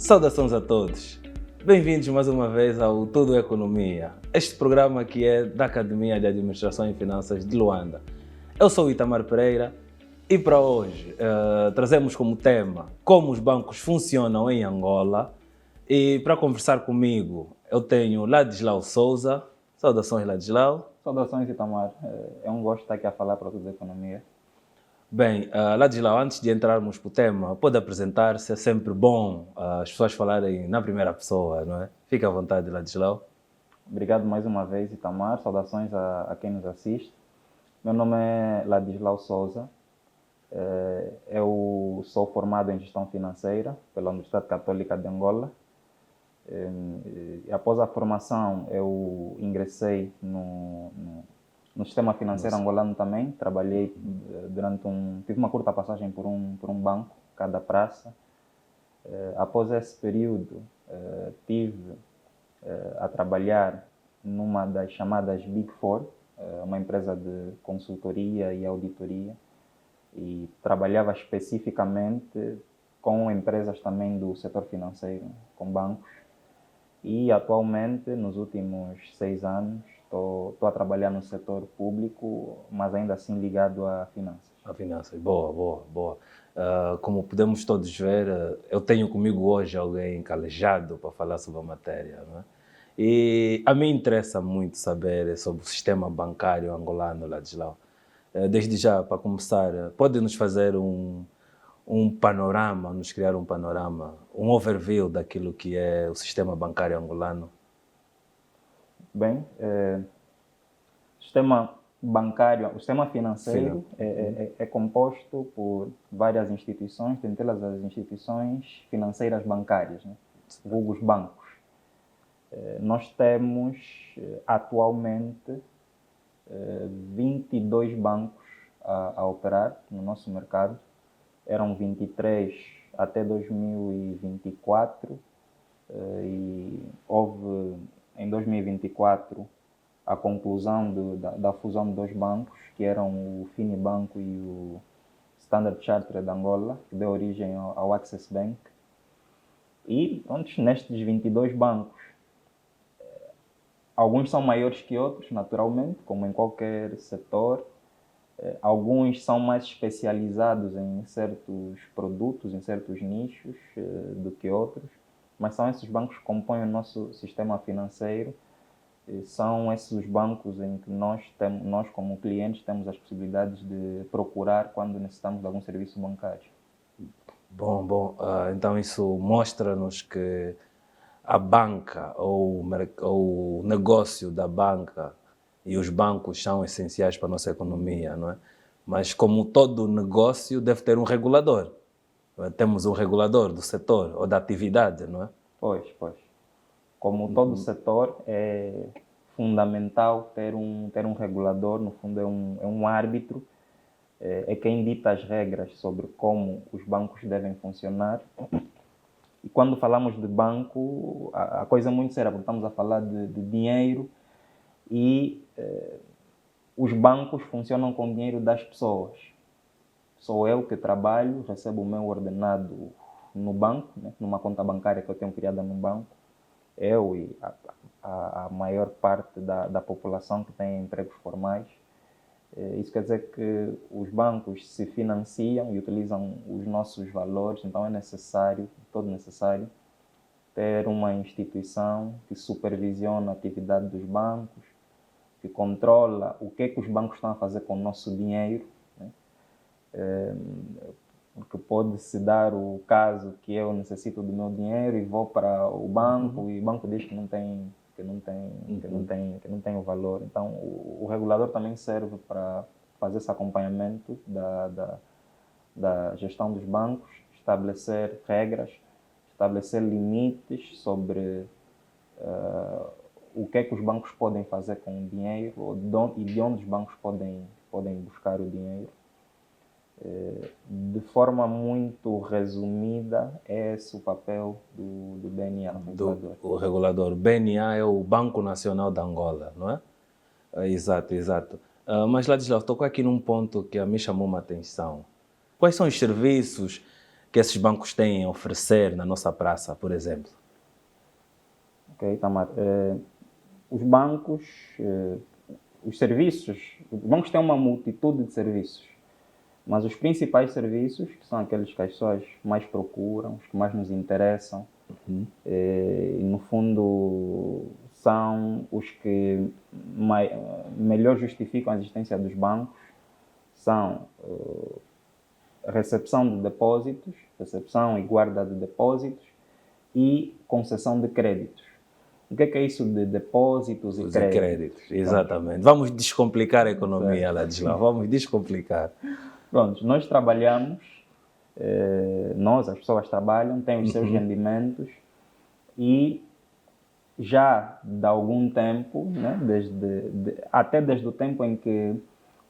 Saudações a todos. Bem-vindos mais uma vez ao Tudo Economia, este programa que é da Academia de Administração e Finanças de Luanda. Eu sou Itamar Pereira e para hoje trazemos como tema como os bancos funcionam em Angola. E para conversar comigo eu tenho Ladislau Souza. Saudações, Ladislau. Saudações, Itamar. É um gosto estar aqui a falar para o Tudo Economia. Bem, Ladislau, antes de entrarmos para o tema, pode apresentar-se, é sempre bom as pessoas falarem na primeira pessoa, não é? Fique à vontade, Ladislau. Obrigado mais uma vez, Itamar. Saudações a quem nos assiste. Meu nome é Ladislau Souza. Eu sou formado em Gestão Financeira pela Universidade Católica de Angola. E após a formação, eu ingressei no sistema financeiro angolano também. Trabalhei tive uma curta passagem por um banco, Cada Praça. Após esse período, tive a trabalhar numa das chamadas Big Four, uma empresa de consultoria e auditoria, e trabalhava especificamente com empresas também do setor financeiro, com bancos. E atualmente, nos últimos 6 anos, estou a trabalhar no setor público, mas ainda assim ligado a finanças. A finanças, boa. Como podemos todos ver, eu tenho comigo hoje alguém calejado para falar sobre a matéria, não é? E a mim interessa muito saber sobre o sistema bancário angolano, Ladislau. Desde já, para começar, pode nos fazer um panorama, nos criar um panorama, um overview daquilo que é o sistema bancário angolano? Bem, o sistema bancário, o sistema financeiro é composto por várias instituições, dentre elas as instituições financeiras bancárias, né? Vulgos bancos. Nós temos atualmente 22 bancos a operar no nosso mercado. Eram 23 até 2024 e houve em 2024 a conclusão da fusão de 2 bancos, que eram o Finibanco e o Standard Chartered de Angola, que deu origem ao Access Bank. E nestes 22 bancos, alguns são maiores que outros, naturalmente, como em qualquer setor. Alguns são mais especializados em certos produtos, em certos nichos do que outros, mas são esses bancos que compõem o nosso sistema financeiro. São esses os bancos em que nós como clientes, temos as possibilidades de procurar quando necessitamos de algum serviço bancário. Bom. Então isso mostra-nos que a banca ou o negócio da banca e os bancos são essenciais para a nossa economia, não é? Mas como todo negócio deve ter um regulador. Temos um regulador do setor ou da atividade, não é? Pois. Como todo setor, é fundamental ter um regulador. No fundo, é um árbitro, é quem dita as regras sobre como os bancos devem funcionar. E quando falamos de banco, a coisa é muito séria, porque estamos a falar de dinheiro e os bancos funcionam com o dinheiro das pessoas. Sou eu que trabalho, recebo o meu ordenado no banco, né, numa conta bancária que eu tenho criada no banco. Eu e a maior parte da população que tem empregos formais. Isso quer dizer que os bancos se financiam e utilizam os nossos valores, então é todo necessário, ter uma instituição que supervisiona a atividade dos bancos, que controla o que é que os bancos estão a fazer com o nosso dinheiro, né? Porque pode-se dar o caso que eu necessito do meu dinheiro e vou para o banco e o banco diz que não tem o valor. Então, o regulador também serve para fazer esse acompanhamento da gestão dos bancos, estabelecer regras, estabelecer limites sobre o que é que os bancos podem fazer com o dinheiro e de onde os bancos podem buscar o dinheiro. De forma muito resumida, é esse o papel do BNA, o regulador. O BNA é o Banco Nacional de Angola, não é? Exato. Mas, Ladislau, tocou aqui num ponto que a mim chamou uma atenção. Quais são os serviços que esses bancos têm a oferecer na nossa praça, por exemplo? Ok, Tamar. Os bancos, os serviços, os bancos têm uma multitude de serviços, mas os principais serviços, que são aqueles que as pessoas mais procuram, os que mais nos interessam, e no fundo são os que melhor justificam a existência dos bancos, são recepção de depósitos, recepção e guarda de depósitos e concessão de créditos. O que é isso de depósitos e créditos? Exatamente. Vamos descomplicar a economia, Ladislau. Vamos descomplicar. Pronto, nós trabalhamos, as pessoas trabalham, têm os seus rendimentos e já de algum tempo, né, até desde o tempo em que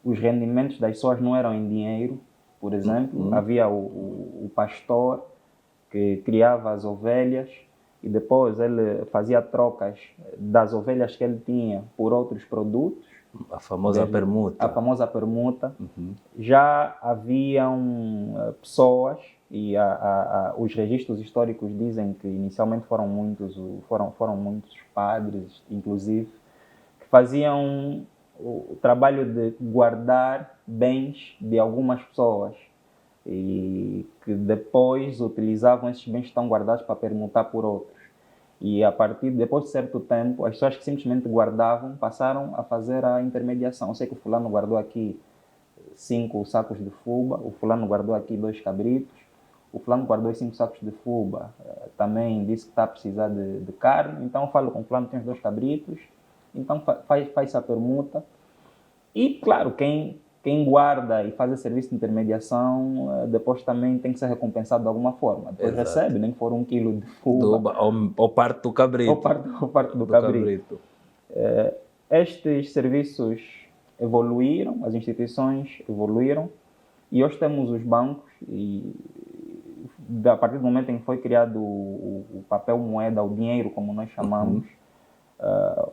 os rendimentos das pessoas não eram em dinheiro, por exemplo, havia o pastor que criava as ovelhas e depois ele fazia trocas das ovelhas que ele tinha por outros produtos. A famosa permuta. A famosa permuta. Já haviam pessoas, e os registros históricos dizem que inicialmente foram muitos padres, inclusive, que faziam o trabalho de guardar bens de algumas pessoas e que depois utilizavam esses bens que estão guardados para permutar por outros. E depois de certo tempo, as pessoas que simplesmente guardavam passaram a fazer a intermediação. Eu sei que o fulano guardou aqui 5 sacos de fuba, o fulano guardou aqui 2 cabritos, o fulano guardou 5 sacos de fuba, também disse que está a precisar de carne, então eu falo com o fulano, tem os 2 cabritos, então faz a permuta. E claro, quem guarda e faz esse serviço de intermediação, depois também tem que ser recompensado de alguma forma. Depois recebe, nem que for 1 quilo de fuba. Ou parte do cabrito. Ou parte do cabrito. Estes serviços evoluíram, as instituições evoluíram, e hoje temos os bancos, e a partir do momento em que foi criado o papel moeda, o dinheiro, como nós chamamos,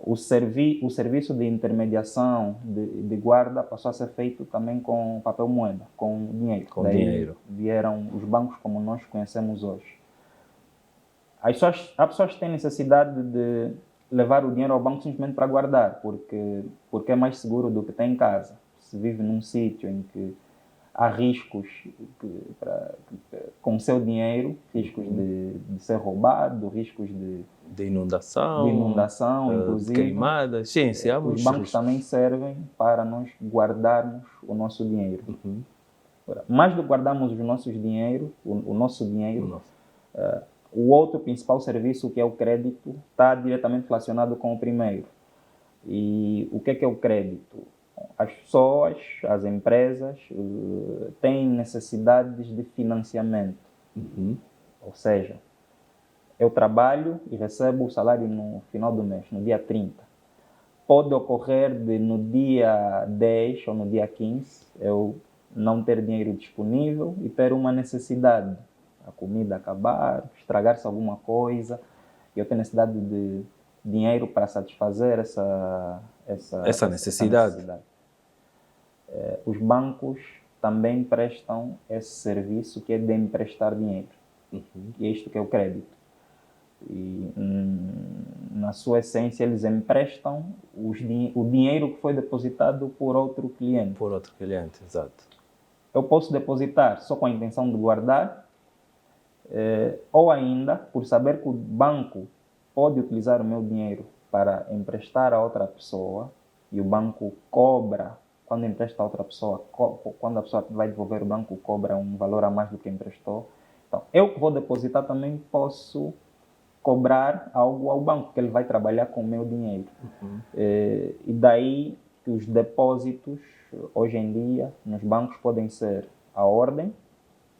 o serviço de intermediação, de guarda, passou a ser feito também com papel moeda, com dinheiro. Dinheiro. Vieram os bancos como nós conhecemos hoje. Há pessoas que têm necessidade de levar o dinheiro ao banco simplesmente para guardar, porque é mais seguro do que ter em casa. Se vive num sítio em que há riscos com o seu dinheiro, riscos de ser roubado, riscos de inundação, inclusive. De queimadas. Sim, há os bancos também servem para nós guardarmos o nosso dinheiro. Mais do que guardarmos o nosso dinheiro, o outro principal serviço, que é o crédito, está diretamente relacionado com o primeiro. E o que é o crédito? As pessoas, as empresas, têm necessidades de financiamento. Ou seja, eu trabalho e recebo o salário no final do mês, no dia 30. Pode ocorrer de no dia 10 ou no dia 15 eu não ter dinheiro disponível e ter uma necessidade. A comida acabar, estragar-se alguma coisa, e eu tenho necessidade de dinheiro para satisfazer essa necessidade. Os bancos também prestam esse serviço, que é de emprestar dinheiro. E é isto que é o crédito. E, na sua essência, eles emprestam o dinheiro que foi depositado por outro cliente. Por outro cliente, exato. Eu posso depositar só com a intenção de guardar, ou ainda, por saber que o banco pode utilizar o meu dinheiro para emprestar a outra pessoa, e o banco cobra, quando empresta a outra pessoa, quando a pessoa vai devolver, o banco cobra um valor a mais do que emprestou. Então, eu que vou depositar também posso cobrar algo ao banco, que ele vai trabalhar com o meu dinheiro. E daí que os depósitos, hoje em dia, nos bancos podem ser a ordem,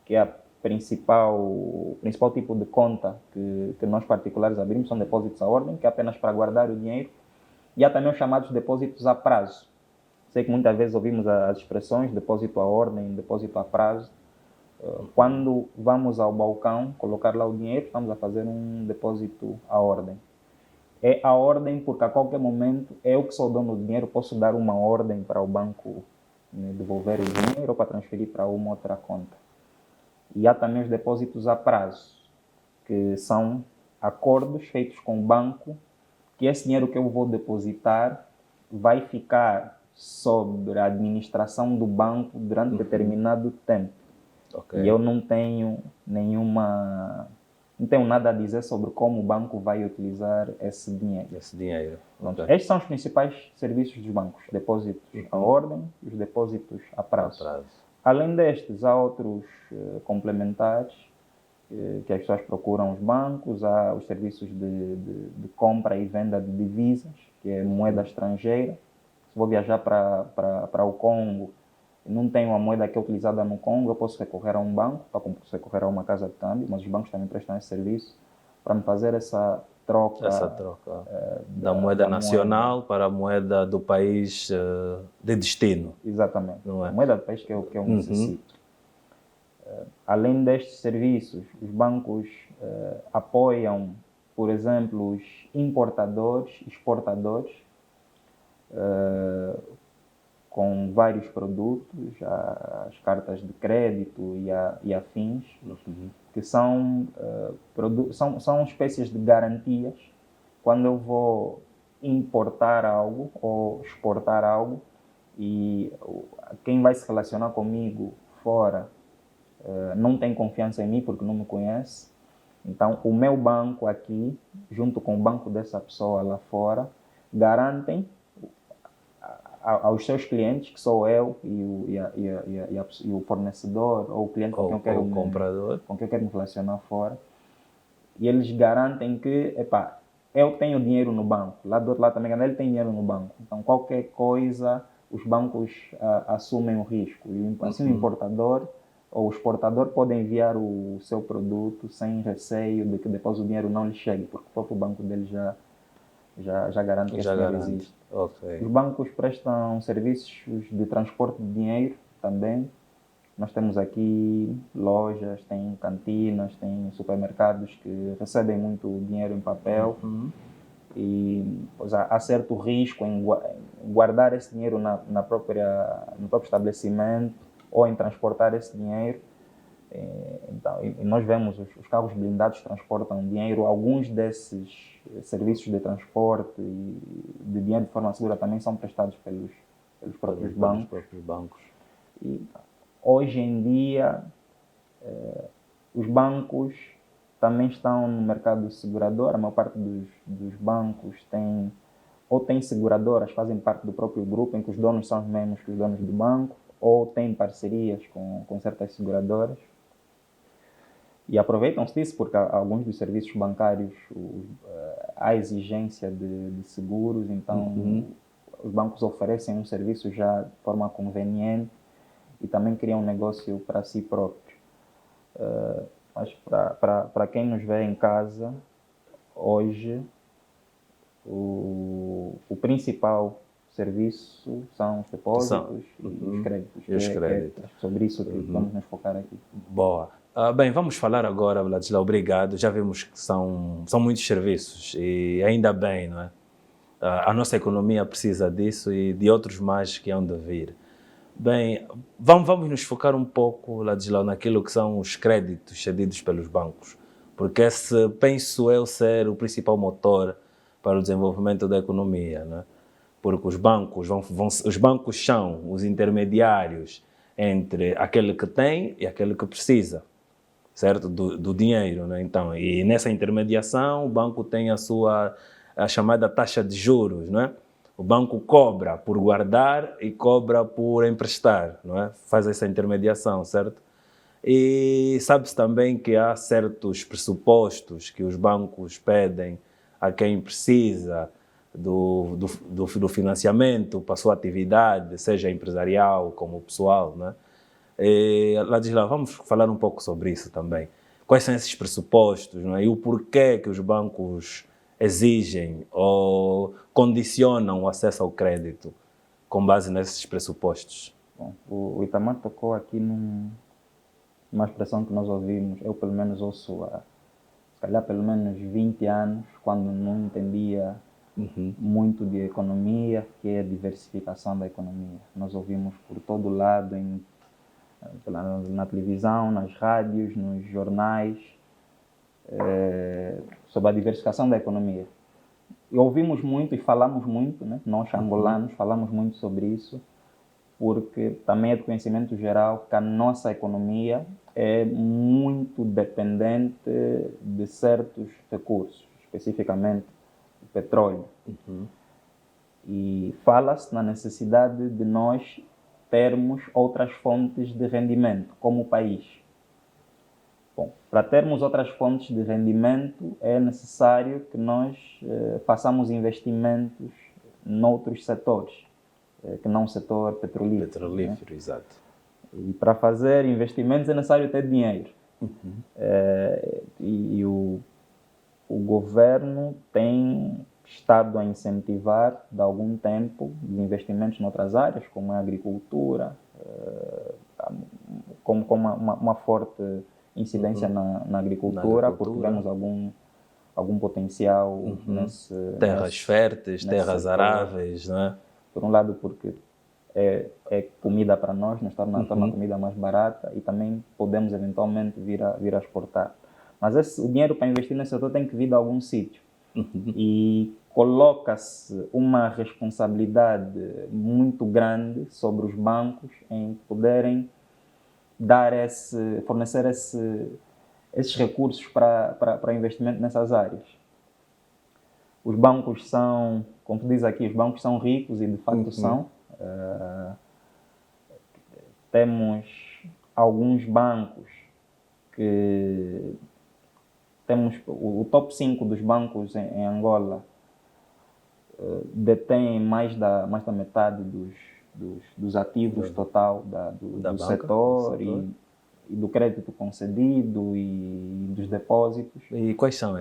que é o principal tipo de conta que nós particulares abrimos, são depósitos à ordem, que é apenas para guardar o dinheiro. E há também os chamados depósitos a prazo. Sei que muitas vezes ouvimos as expressões depósito à ordem, depósito a prazo. Quando vamos ao balcão colocar lá o dinheiro, estamos a fazer um depósito à ordem. É a ordem porque a qualquer momento eu que sou o dono do dinheiro posso dar uma ordem para o banco, né, devolver o dinheiro ou para transferir para uma outra conta. E há também os depósitos a prazo, que são acordos feitos com o banco, que esse dinheiro que eu vou depositar vai ficar sob a administração do banco durante determinado tempo. Ok. E eu não tenho não tenho nada a dizer sobre como o banco vai utilizar esse dinheiro. Esse dinheiro. Pronto. Ok. Estes são os principais serviços dos bancos: depósitos à ordem e os depósitos a prazo. Além destes, há outros complementares que as pessoas procuram os bancos. Há os serviços de compra e venda de divisas, que é moeda estrangeira. Se vou viajar para o Congo e não tenho a moeda que é utilizada no Congo, eu posso recorrer a um banco, ou posso recorrer a uma casa de câmbio, mas os bancos também prestam esse serviço para me fazer essa troca, da moeda nacional para a moeda do país de destino. Exatamente. Não é? A moeda do país que eu necessito. Além destes serviços, os bancos apoiam, por exemplo, os importadores, exportadores, com vários produtos, as cartas de crédito e afins, que são espécies de garantias. Quando eu vou importar algo ou exportar algo, e quem vai se relacionar comigo fora não tem confiança em mim porque não me conhece, então o meu banco aqui, junto com o banco dessa pessoa lá fora, garantem aos seus clientes, que sou eu e o fornecedor ou o cliente com quem eu quero me relacionar fora, e eles garantem que, eu tenho dinheiro no banco, lá do outro lado também ele tem dinheiro no banco, então qualquer coisa os bancos assumem o risco, e assim o importador ou o exportador pode enviar o seu produto sem receio de que depois o dinheiro não lhe chegue, porque o próprio banco dele já garante que esse dinheiro existe. Okay. Os bancos prestam serviços de transporte de dinheiro também. Nós temos aqui lojas, tem cantinas, tem supermercados que recebem muito dinheiro em papel. E pois, há certo risco em guardar esse dinheiro no próprio estabelecimento ou em transportar esse dinheiro. Então, e nós vemos os carros blindados transportam dinheiro. Alguns desses serviços de transporte e de dinheiro de forma segura também são prestados pelos próprios bancos. E hoje em dia, os bancos também estão no mercado segurador. A maior parte dos bancos tem seguradoras, fazem parte do próprio grupo, em que os donos são os mesmos que os donos do banco, ou têm parcerias com certas seguradoras. E aproveitam-se disso porque alguns dos serviços bancários há exigência de seguros, então os bancos oferecem um serviço já de forma conveniente e também criam um negócio para si próprio. Mas para quem nos vê em casa, hoje o principal serviço são os depósitos e os créditos. É sobre isso que vamos nos focar aqui. Boa. Bem, vamos falar agora, Ladislau, obrigado. Já vimos que são muitos serviços e ainda bem, não é? A nossa economia precisa disso e de outros mais que hão de vir. Bem, vamos nos focar um pouco, Ladislau, naquilo que são os créditos cedidos pelos bancos, porque esse, penso eu, ser o principal motor para o desenvolvimento da economia, não é? Porque os bancos os bancos são os intermediários entre aquele que tem e aquele que precisa, certo? Do dinheiro, né? Então, e nessa intermediação o banco tem a chamada taxa de juros, não é? O banco cobra por guardar e cobra por emprestar, não é? Faz essa intermediação, certo? E sabe-se também que há certos pressupostos que os bancos pedem a quem precisa do financiamento para a sua atividade, seja empresarial como pessoal, não é? Ladislau, vamos falar um pouco sobre isso também. Quais são esses pressupostos, não é? E o porquê que os bancos exigem ou condicionam o acesso ao crédito com base nesses pressupostos? Bom, o Itamar tocou aqui numa expressão que nós ouvimos, eu pelo menos ouço há, se calhar, pelo menos 20 anos, quando não entendia muito de economia, que é a diversificação da economia. Nós ouvimos por todo lado, na televisão, nas rádios, nos jornais, sobre a diversificação da economia. E ouvimos muito e falamos muito, né? Nós angolanos falamos muito sobre isso, porque também é de conhecimento geral que a nossa economia é muito dependente de certos recursos, especificamente o petróleo. E fala-se na necessidade de nós termos outras fontes de rendimento como país. Bom, para termos outras fontes de rendimento é necessário que nós façamos investimentos noutros setores, que não o setor petrolífero. Petrolífero, né? exato. E para fazer investimentos é necessário ter dinheiro. E o governo tem estado a incentivar, de algum tempo, os investimentos noutras áreas, como a agricultura, com uma forte incidência na agricultura, porque vemos algum potencial nesse terras férteis, terras setor. Aráveis, não é? Por um lado, porque é comida para nós, nos torna a comida mais barata, e também podemos eventualmente vir a exportar. Mas o dinheiro para investir nesse setor tem que vir de algum sítio. E coloca-se uma responsabilidade muito grande sobre os bancos em poderem fornecer esses recursos para investimento nessas áreas. Os bancos são, como diz aqui, os bancos são ricos e de facto são. Temos alguns bancos que temos o top 5 dos bancos em Angola detém mais da metade dos ativos total do setor e do crédito concedido e dos depósitos. E quais são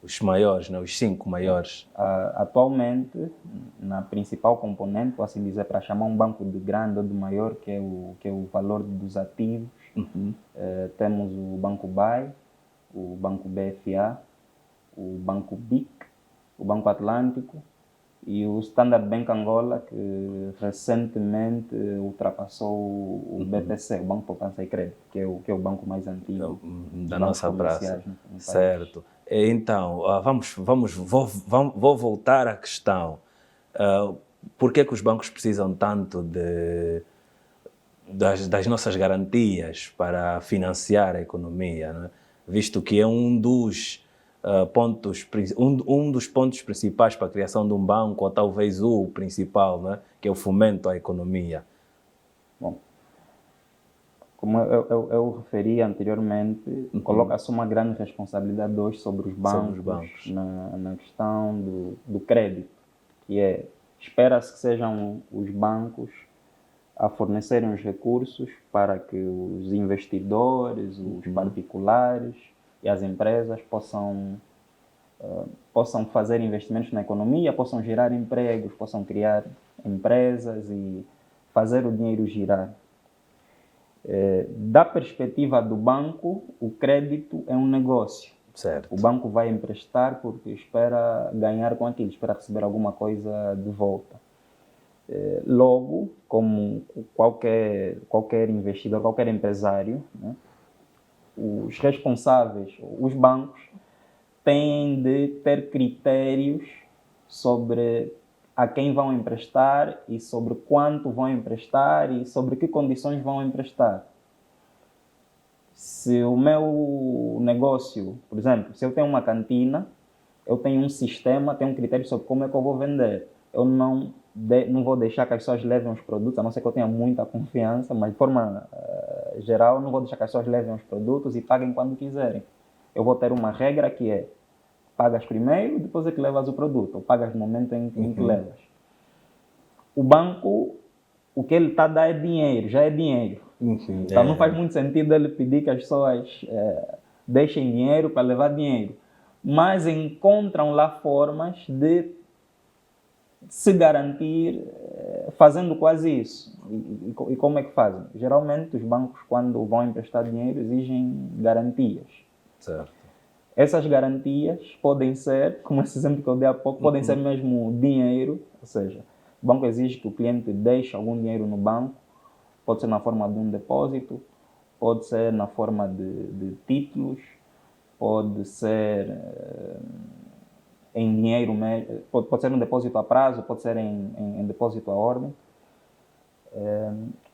os maiores, né? Os 5 maiores? Atualmente, na principal componente, posso assim dizer, para chamar um banco de grande ou de maior, que é o valor dos ativos, temos o Banco BAE, o Banco BFA, o Banco BIC, o Banco Atlântico e o Standard Bank Angola, que recentemente ultrapassou o BPC, o Banco Poupança e Crédito, que é o banco mais antigo da nossa praça. No certo. País. Então, vou voltar à questão. Por que os bancos precisam tanto das nossas garantias para financiar a economia, né? Visto que é um dos pontos principais para a criação de um banco, ou talvez o principal, né? Que é o fomento à economia. Bom, como eu referi anteriormente, coloca-se uma grande responsabilidade hoje sobre os bancos. Na questão do crédito, que espera-se que sejam os bancos a fornecerem os recursos para que os investidores, os particulares e as empresas possam fazer investimentos na economia, possam gerar empregos, possam criar empresas e fazer o dinheiro girar. Da perspectiva do banco, o crédito é um negócio. Certo. O banco vai emprestar porque espera ganhar com aquilo, espera receber alguma coisa de volta. Logo, como qualquer investidor, qualquer empresário, né, os responsáveis, os bancos, têm de ter critérios sobre a quem vão emprestar e sobre quanto vão emprestar e sobre que condições vão emprestar. Se o meu negócio, por exemplo, se eu tenho uma cantina, eu tenho um sistema, tenho um critério sobre como é que eu vou vender. Eu não vou deixar que as pessoas levem os produtos, a não ser que eu tenha muita confiança, mas de forma geral, eu não vou deixar que as pessoas levem os produtos e paguem quando quiserem. Eu vou ter uma regra que é: pagas primeiro, depois é que levas o produto, ou pagas no momento em que levas. O banco, o que ele está a dar é dinheiro, já é dinheiro. Então não faz muito sentido ele pedir que as pessoas deixem dinheiro para levar dinheiro. Mas encontram lá formas de se garantir fazendo quase isso. E como é que fazem? Geralmente os bancos, quando vão emprestar dinheiro, exigem garantias. Certo. Essas garantias podem ser, como esse exemplo que eu dei há pouco, podem ser mesmo dinheiro, ou seja, o banco exige que o cliente deixe algum dinheiro no banco, Pode ser na forma de um depósito, pode ser na forma de títulos, pode ser em dinheiro, pode ser um depósito a prazo, pode ser em depósito à ordem.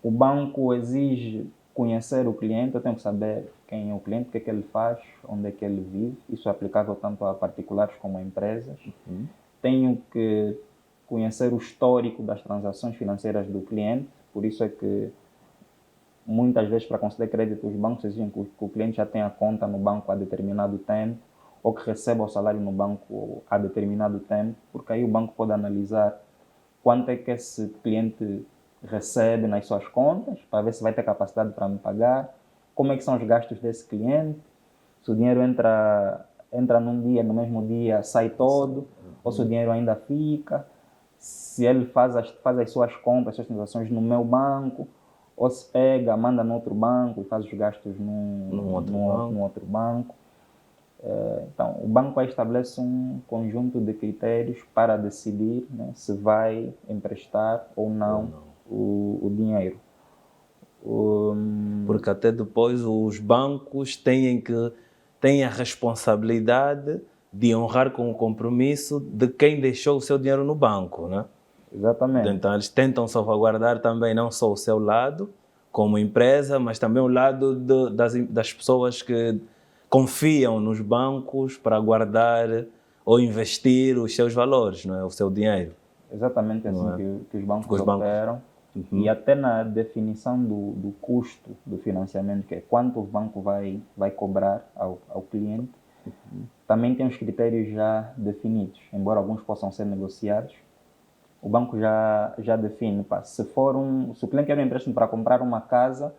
O banco exige conhecer o cliente, eu tenho que saber quem é o cliente, o que é que ele faz, onde é que ele vive. Isso é aplicável tanto a particulares como a empresas. Tenho que conhecer o histórico das transações financeiras do cliente, por isso é que muitas vezes para conceder crédito os bancos exigem que o cliente já tenha conta no banco há determinado tempo ou que receba o salário no banco há determinado tempo, porque aí o banco pode analisar quanto é que esse cliente recebe nas suas contas, para ver se vai ter capacidade para me pagar, como é que são os gastos desse cliente, se o dinheiro entra num dia, no mesmo dia sai todo, ou se o dinheiro ainda fica, se ele faz as suas compras, as suas transações no meu banco, ou se pega, manda no outro banco e faz os gastos num outro banco. Então, o banco aí estabelece um conjunto de critérios para decidir, né, se vai emprestar ou não o dinheiro. Porque até depois os bancos têm a responsabilidade de honrar com o compromisso de quem deixou o seu dinheiro no banco, né? Exatamente. Então eles tentam salvaguardar também não só o seu lado como empresa, mas também o lado das pessoas que confiam nos bancos para guardar ou investir os seus valores, não é? O seu dinheiro. Exatamente assim que os bancos operam. Uhum. E até na definição do custo do financiamento, que é quanto o banco vai cobrar ao cliente, também tem os critérios já definidos, embora alguns possam ser negociados. O banco já define, se o cliente quer um empréstimo para comprar uma casa,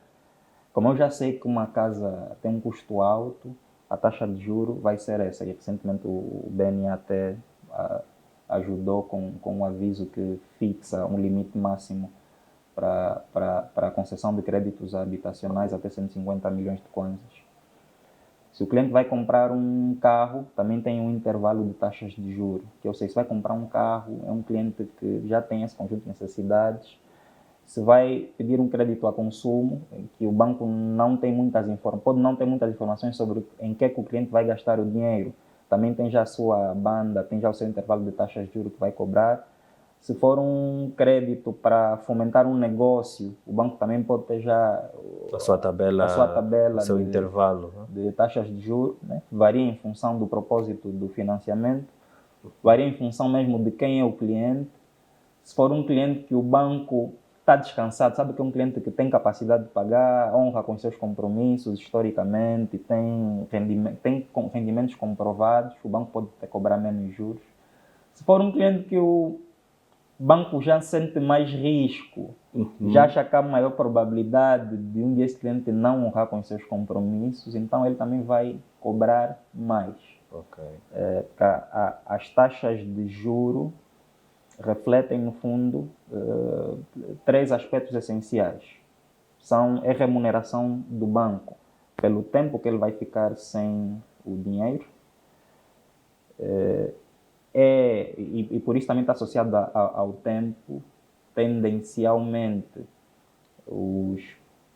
como eu já sei que uma casa tem um custo alto, a taxa de juro vai ser essa. E recentemente o BNA até ajudou com um aviso que fixa um limite máximo para a concessão de créditos habitacionais até 150 milhões de kwanzas. Se o cliente vai comprar um carro, também tem um intervalo de taxas de juros, que eu sei, se vai comprar um carro, é um cliente que já tem esse conjunto de necessidades. Se vai pedir um crédito a consumo, que o banco não tem muitas informações, pode não ter muitas informações sobre em que o cliente vai gastar o dinheiro, também tem já a sua banda, tem já o seu intervalo de taxas de juros que vai cobrar. Se for um crédito para fomentar um negócio, o banco também pode ter já a sua tabela o seu intervalo, né? De taxas de juros, né? Varia em função do propósito do financiamento, varia em função mesmo de quem é o cliente. Se for um cliente que o banco está descansado, sabe que é um cliente que tem capacidade de pagar, honra com seus compromissos historicamente, tem rendimentos comprovados, o banco pode até cobrar menos juros. Se for um cliente que o banco já sente mais risco, já acha que há maior probabilidade de um dia esse cliente não honrar com seus compromissos, então ele também vai cobrar mais. As taxas de juro refletem, no fundo, três aspectos essenciais. É remuneração do banco pelo tempo que ele vai ficar sem o dinheiro, e por isso também está associado ao tempo. Tendencialmente, os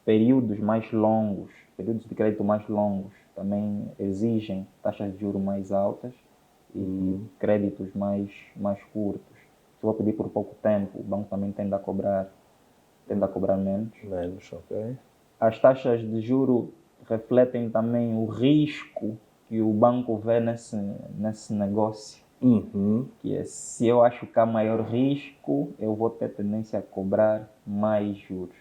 períodos mais longos, períodos de crédito mais longos, também exigem taxas de juros mais altas e créditos mais curtos. Se eu vou pedir por pouco tempo, o banco também tende a cobrar menos. As taxas de juros refletem também o risco que o banco vê nesse negócio. Que é, se eu acho que há maior risco, eu vou ter tendência a cobrar mais juros.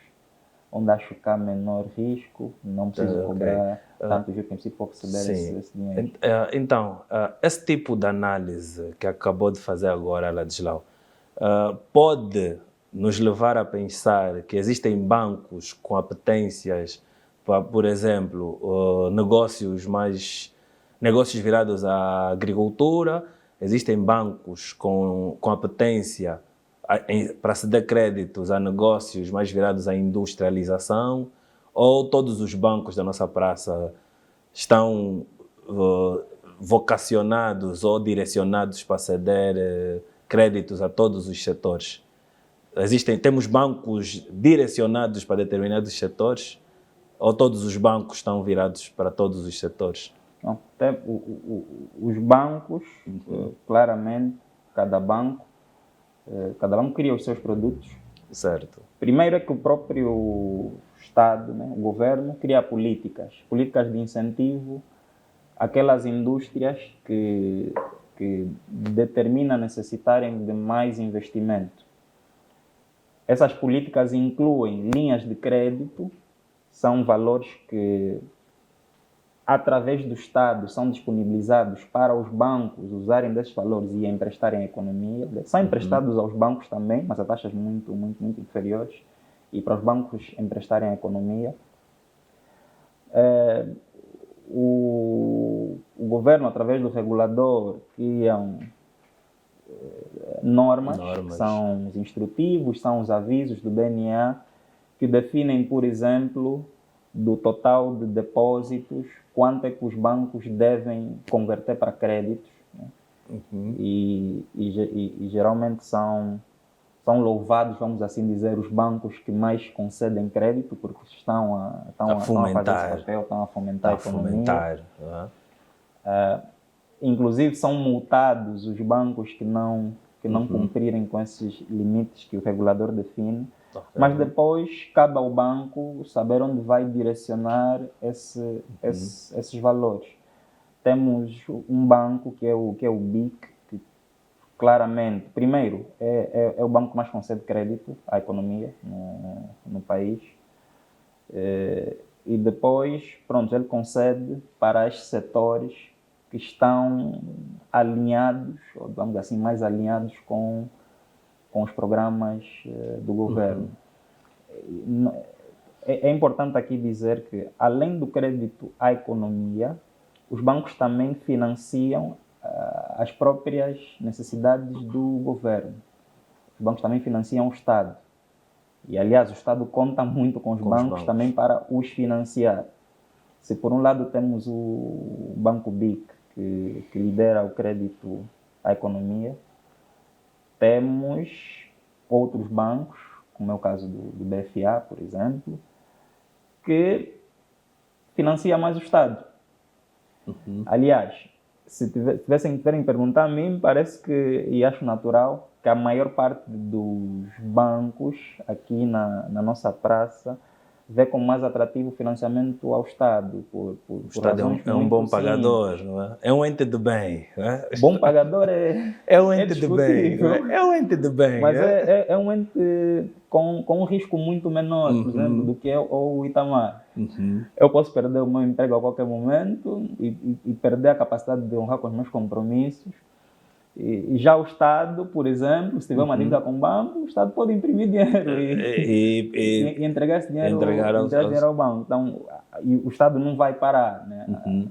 Onde acho que há menor risco, não preciso cobrar tanto juros que preciso receber esse dinheiro. Então, esse tipo de análise que acabou de fazer agora, Ladislau, pode nos levar a pensar que existem bancos com apetências para, por exemplo, negócios virados à agricultura. Existem bancos com apetência para ceder créditos a negócios mais virados à industrialização, ou todos os bancos da nossa praça estão vocacionados ou direcionados para ceder créditos a todos os setores? Temos bancos direcionados para determinados setores ou todos os bancos estão virados para todos os setores? Não, os bancos, claramente, cada banco cria os seus produtos. Certo. Primeiro é que o próprio Estado, né, o governo, cria políticas de incentivo àquelas indústrias que determinam necessitarem de mais investimento. Essas políticas incluem linhas de crédito, são valores que, através do Estado, são disponibilizados para os bancos usarem desses valores e emprestarem à economia. São emprestados aos bancos também, mas a taxas muito inferiores, e para os bancos emprestarem à economia. O governo, através do regulador, criam normas, que são os instrutivos, são os avisos do BNA, que definem, por exemplo, do total de depósitos, quanto é que os bancos devem converter para créditos. Né? E geralmente são louvados, vamos assim dizer, os bancos que mais concedem crédito, porque estão a fazer esse papel, estão a fomentar a economia. Inclusive são multados os bancos que não cumprirem com esses limites que o regulador define. Mas depois cabe ao banco saber onde vai direcionar esses valores. Temos um banco que é o BIC, que claramente, primeiro, é o banco que mais concede crédito à economia no país. E depois, pronto, ele concede para estes setores que estão alinhados, ou vamos assim, mais alinhados com os programas do governo. É importante aqui dizer que, além do crédito à economia, os bancos também financiam as próprias necessidades do governo. Os bancos também financiam o Estado. E, aliás, o Estado conta muito com os bancos também para os financiar. Se, por um lado, temos o Banco BIC, que lidera o crédito à economia, temos outros bancos, como é o caso do BFA, por exemplo, que financia mais o Estado. Aliás, se tiverem que perguntar a mim, parece que, e acho natural, que a maior parte dos bancos aqui na nossa praça vê como mais atrativo o financiamento ao Estado. O Estado é um bom pagador, não é? É um ente do bem. Não é? Bom pagador é um ente do bem. É um ente do bem. Mas é um ente com um risco muito menor, por exemplo, do que o Itamar. Eu posso perder o meu emprego a qualquer momento e perder a capacidade de honrar com os meus compromissos. E já o Estado, por exemplo, se tiver uma dívida com o banco, o Estado pode imprimir dinheiro e entregar esse dinheiro, dinheiro ao banco. Então, o Estado não vai parar. Né?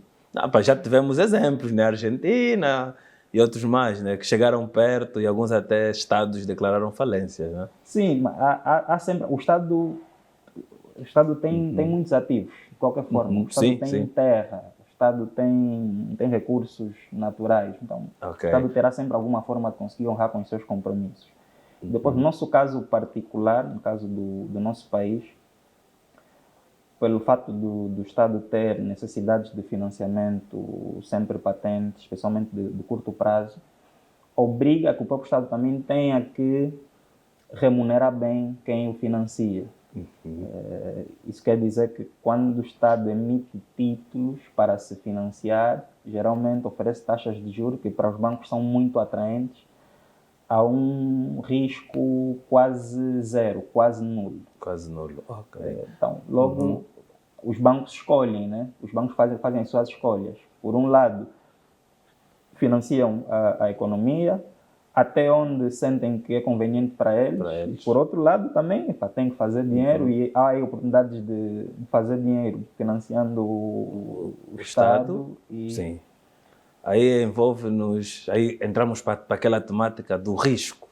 Já tivemos exemplos na Argentina e outros mais, né, que chegaram perto e alguns até estados declararam falência. Né? Sim, mas há sempre... O Estado tem muitos ativos, de qualquer forma. O Estado tem terra. O Estado tem recursos naturais, então o Estado terá sempre alguma forma de conseguir honrar com os seus compromissos. Depois, no nosso caso particular, no caso do nosso país, pelo fato do Estado ter necessidades de financiamento sempre patentes, especialmente de curto prazo, obriga que o próprio Estado também tenha que remunerar bem quem o financia. Isso quer dizer que quando o Estado emite títulos para se financiar, geralmente oferece taxas de juros que para os bancos são muito atraentes, a um risco quase zero, quase nulo. Quase nulo, ok. Então, logo, os bancos escolhem, né? Os bancos fazem as suas escolhas. Por um lado, financiam a economia, até onde sentem que é conveniente para eles. E por outro lado também tem que fazer dinheiro e há oportunidades de fazer dinheiro financiando o Estado. Sim. Aí envolve-nos, aí entramos para aquela temática do risco,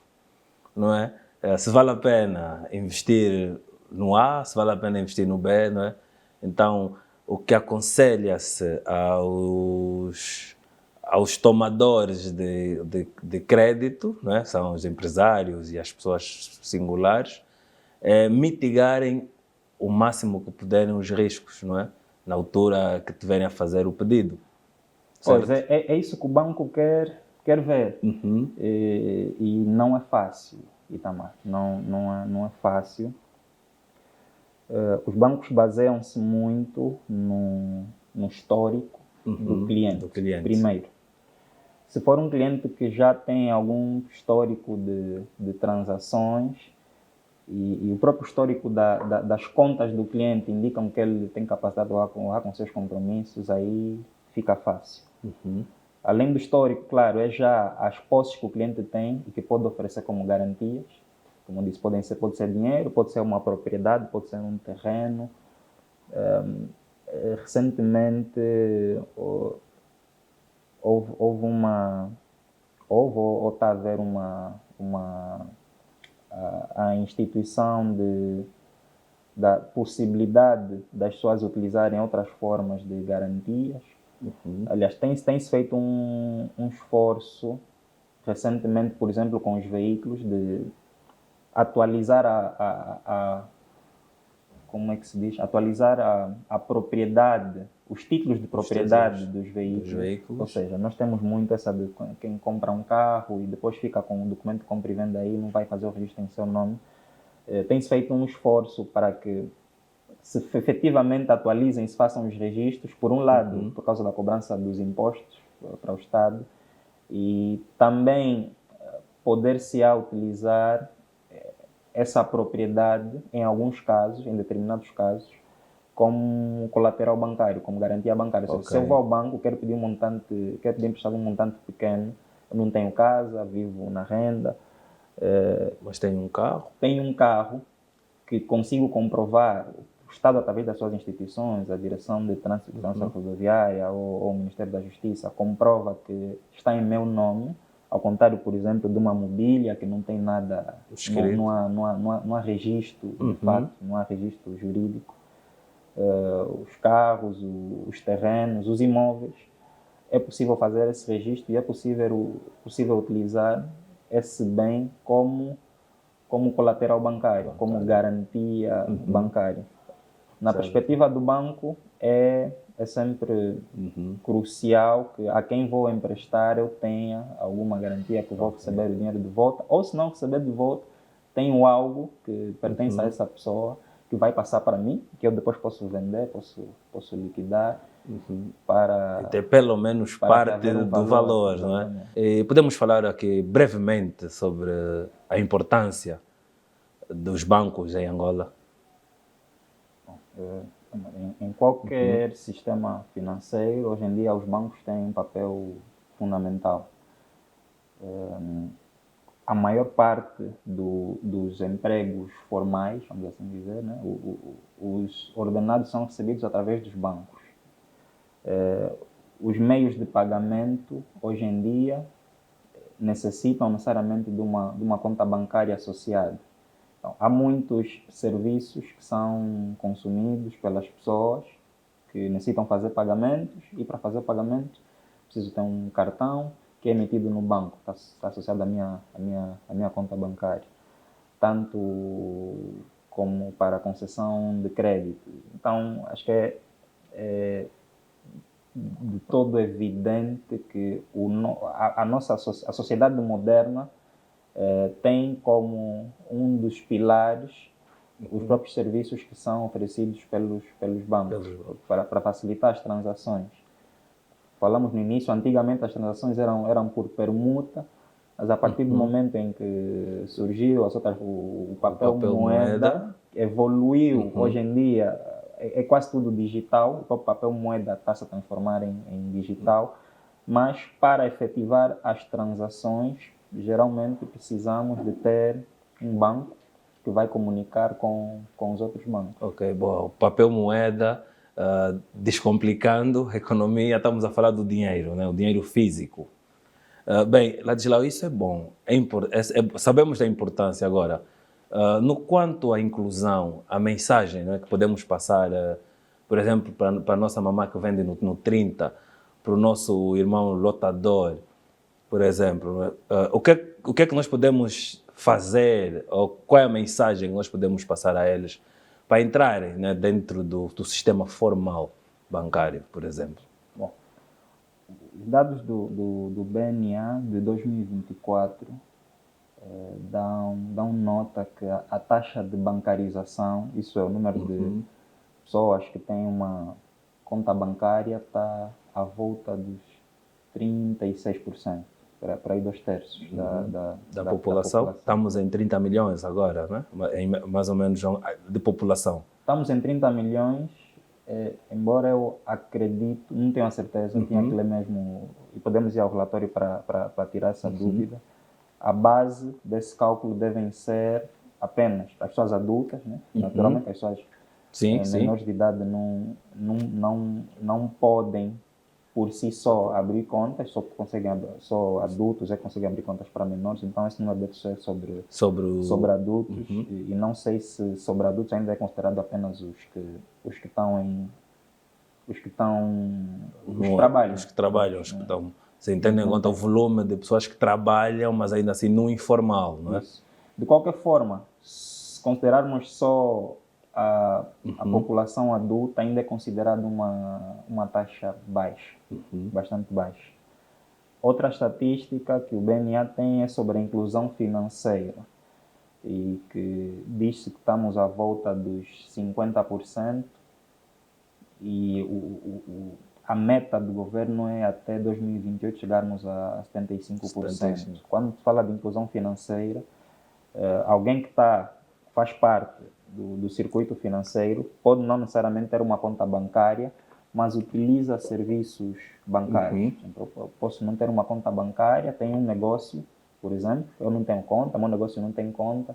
não é? Se vale a pena investir no A, se vale a pena investir no B, não é? Então, o que aconselha-se aos tomadores de crédito, não é? São os empresários e as pessoas singulares, mitigarem o máximo que puderem os riscos, não é? Na altura que tiverem a fazer o pedido. Pois, Certo? é isso que o banco quer ver. Uhum. E não é fácil, Itamar. Não é fácil. Os bancos baseiam-se muito no histórico do cliente. Primeiro, se for um cliente que já tem algum histórico de transações e o próprio histórico das contas do cliente indicam que ele tem capacidade de honrar com seus compromissos, aí fica fácil. Uhum. Além do histórico, claro, é já as posses que o cliente tem e que pode oferecer como garantias. Como disse, pode ser dinheiro, pode ser uma propriedade, pode ser um terreno. Recentemente houve ou está a haver a instituição da possibilidade das pessoas utilizarem outras formas de garantias. Uhum. Aliás, tem-se feito um esforço recentemente, por exemplo, com os veículos, de atualizar como é que se diz? Atualizar a propriedade, os títulos de propriedade dos veículos. Ou seja, nós temos muito essa de quem compra um carro e depois fica com o documento de compra e venda aí, não vai fazer o registro em seu nome. Tem-se feito um esforço para que se efetivamente atualizem, se façam os registros, por um lado, por causa da cobrança dos impostos para o Estado, e também poder-se utilizar essa propriedade, em alguns casos, em determinados casos, como colateral bancário, como garantia bancária. Ou seja, se eu vou ao banco, quero pedir emprestado um montante pequeno, eu não tenho casa, vivo na renda. Mas tem um carro? Tenho um carro que consigo comprovar, o Estado, através das suas instituições, a Direção de Trânsito Rodoviária ou o Ministério da Justiça, comprova que está em meu nome, ao contrário, por exemplo, de uma mobília que não tem nada, não há registro, de fato, não há registro jurídico. Os carros, os terrenos, os imóveis, é possível fazer esse registro e é possível utilizar esse bem como colateral bancário, como garantia bancária. Na perspectiva do banco, é sempre crucial que a quem vou emprestar eu tenha alguma garantia que vou receber o dinheiro de volta, ou se não receber de volta, tenho algo que pertence a essa pessoa que vai passar para mim, que eu depois posso vender, posso liquidar, para ter pelo menos parte do valor, não é? E podemos falar aqui brevemente sobre a importância dos bancos em Angola? Em qualquer sistema financeiro, hoje em dia, os bancos têm um papel fundamental. A maior parte dos empregos formais, vamos assim dizer, né? Os ordenados são recebidos através dos bancos. Os meios de pagamento, hoje em dia, necessitam necessariamente de uma conta bancária associada. Então, há muitos serviços que são consumidos pelas pessoas que necessitam fazer pagamentos e para fazer o pagamento preciso ter um cartão que é emitido no banco, está associado à minha conta bancária, tanto como para a concessão de crédito. Então, acho que é de todo evidente que a sociedade moderna tem como um dos pilares os próprios serviços que são oferecidos pelos bancos para facilitar as transações. Falamos no início, antigamente as transações eram por permuta, mas a partir do momento em que surgiu o papel moeda, evoluiu. Hoje em dia é quase tudo digital, o próprio papel moeda está a se transformar em digital, mas para efetivar as transações, geralmente precisamos de ter um banco que vai comunicar com os outros bancos. Ok, bom, o papel moeda, descomplicando a economia, estamos a falar do dinheiro, né? O dinheiro físico. Bem, Ladislau, isso é bom, sabemos da importância agora. No quanto à inclusão, a mensagem, né, que podemos passar, por exemplo, para a nossa mamã que vende no 30, para o nosso irmão lotador, por exemplo, o que é que nós podemos fazer, ou qual é a mensagem que nós podemos passar a eles para entrarem, né, dentro do sistema formal bancário, por exemplo? Bom, os dados do BNA de 2024 dão nota que a taxa de bancarização, isso é o número de pessoas que têm uma conta bancária, está à volta dos 36%, para aí 2/3 Da população. Estamos em 30 milhões agora, né? Mais ou menos de população. Estamos em 30 milhões, embora eu acredito, não tenho a certeza, tinha que ler mesmo, e podemos ir ao relatório para tirar essa dúvida. A base desse cálculo devem ser apenas as pessoas adultas, né? Naturalmente as pessoas menores de idade não podem por si só abrir contas, só adultos conseguem abrir contas para menores, então esse número deve ser sobre adultos, e não sei se sobre adultos ainda é considerado apenas os que trabalham. Os que trabalham, os que estão... Você entende em conta o volume de pessoas que trabalham, mas ainda assim no informal, não é? Isso. De qualquer forma, se considerarmos só a população adulta, ainda é considerada uma taxa baixa, bastante baixa. Outra estatística que o BNA tem é sobre a inclusão financeira, e que diz-se que estamos à volta dos 50%, e a meta do governo é até 2028 chegarmos a 75%. Quando se fala de inclusão financeira, alguém que faz parte do circuito financeiro pode não necessariamente ter uma conta bancária, mas utiliza serviços bancários. Então, eu posso não ter uma conta bancária, tenho um negócio, por exemplo, eu não tenho conta, meu negócio não tem conta,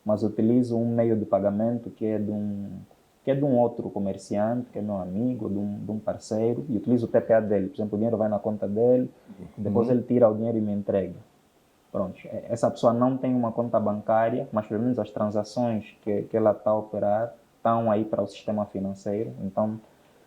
mas utilizo um meio de pagamento que é de um outro comerciante, que é meu amigo, de um parceiro, e utilizo o TPA dele. Por exemplo, o dinheiro vai na conta dele, depois ele tira o dinheiro e me entrega. Pronto, essa pessoa não tem uma conta bancária, mas pelo menos as transações que ela está a operar estão aí para o sistema financeiro, então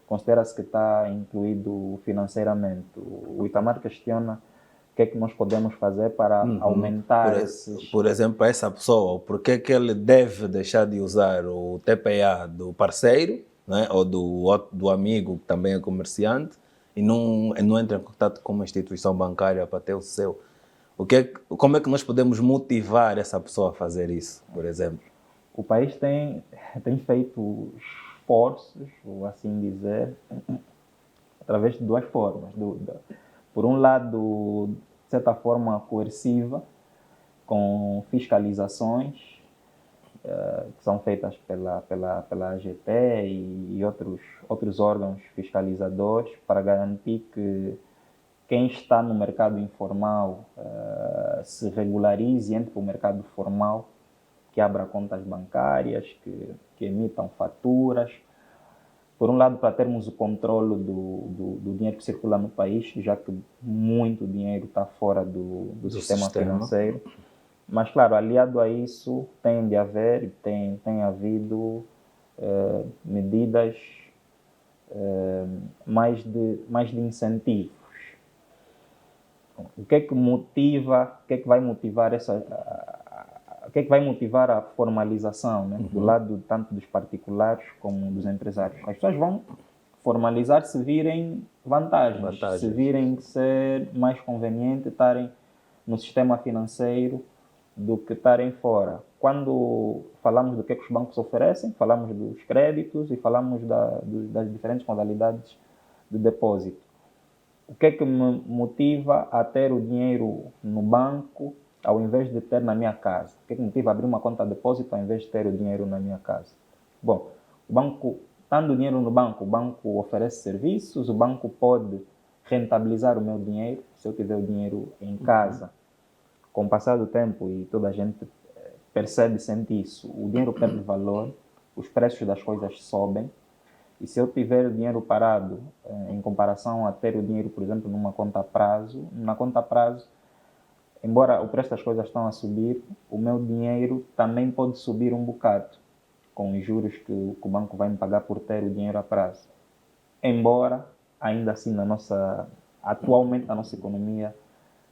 considera-se que está incluído financeiramente. O Itamar questiona o que é que nós podemos fazer para aumentar esses... Por exemplo, para essa pessoa, por que ele deve deixar de usar o TPA do parceiro, né, ou do amigo que também é comerciante, e não entra em contato com uma instituição bancária para ter o seu? Como é que nós podemos motivar essa pessoa a fazer isso, por exemplo? O país tem feito esforços, ou assim dizer, através de duas formas. Por um lado, de certa forma coerciva, com fiscalizações que são feitas pela AGT e outros órgãos fiscalizadores, para garantir que quem está no mercado informal se regularize e entre para o mercado formal, que abra contas bancárias, que emitam faturas. Por um lado, para termos o controle do dinheiro que circula no país, já que muito dinheiro está fora do sistema financeiro. Mas, claro, aliado a isso, tem havido medidas mais de incentivos. O que é que vai motivar a formalização, né? Do lado tanto dos particulares como dos empresários? As pessoas vão formalizar se virem vantagens. Se virem ser mais conveniente estarem no sistema financeiro do que estarem fora. Quando falamos do que os bancos oferecem, falamos dos créditos e falamos das diferentes modalidades de depósito. O que é que me motiva a ter o dinheiro no banco ao invés de ter na minha casa? O que é que me motiva a abrir uma conta de depósito ao invés de ter o dinheiro na minha casa? Bom, o banco, tendo o dinheiro no banco, o banco oferece serviços, o banco pode rentabilizar o meu dinheiro. Se eu tiver o dinheiro em casa, com o passar do tempo, e toda a gente percebe e sente isso, o dinheiro perde valor, os preços das coisas sobem. E se eu tiver o dinheiro parado, em comparação a ter o dinheiro, por exemplo, na conta a prazo, embora o preço das coisas estão a subir, o meu dinheiro também pode subir um bocado, com os juros que o banco vai me pagar por ter o dinheiro a prazo. Embora ainda assim atualmente na nossa economia,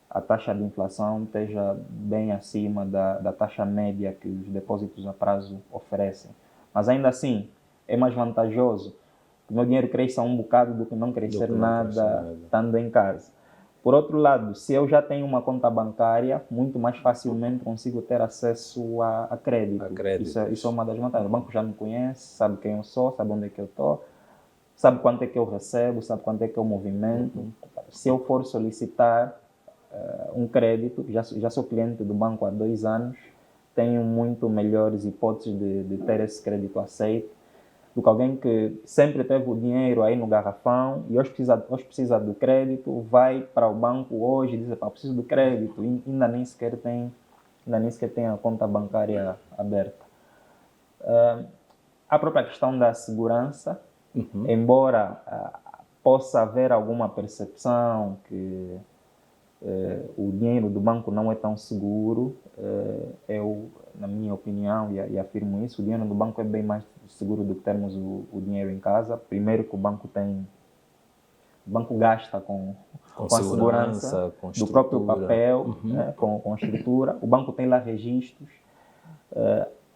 a taxa de inflação esteja bem acima da taxa média que os depósitos a prazo oferecem. Mas ainda assim, é mais vantajoso que o meu dinheiro cresça um bocado do que não crescer nada estando em casa. Por outro lado, se eu já tenho uma conta bancária, muito mais facilmente consigo ter acesso a crédito. Isso é uma das vantagens. O banco já me conhece, sabe quem eu sou, sabe onde é que eu estou, sabe quanto é que eu recebo, sabe quanto é que eu movimento. Se eu for solicitar um crédito, já sou cliente do banco há 2 anos, tenho muito melhores hipóteses de ter esse crédito aceito do que alguém que sempre teve o dinheiro aí no garrafão e hoje precisa do crédito, vai para o banco hoje e diz, preciso do crédito, e ainda nem sequer tem a conta bancária aberta. A própria questão da segurança, embora possa haver alguma percepção que o dinheiro do banco não é tão seguro, eu, na minha opinião, e afirmo isso, o dinheiro do banco é bem mais seguro do que termos o dinheiro em casa. Primeiro que o banco gasta com a segurança do próprio papel, com estrutura. O banco tem lá registros.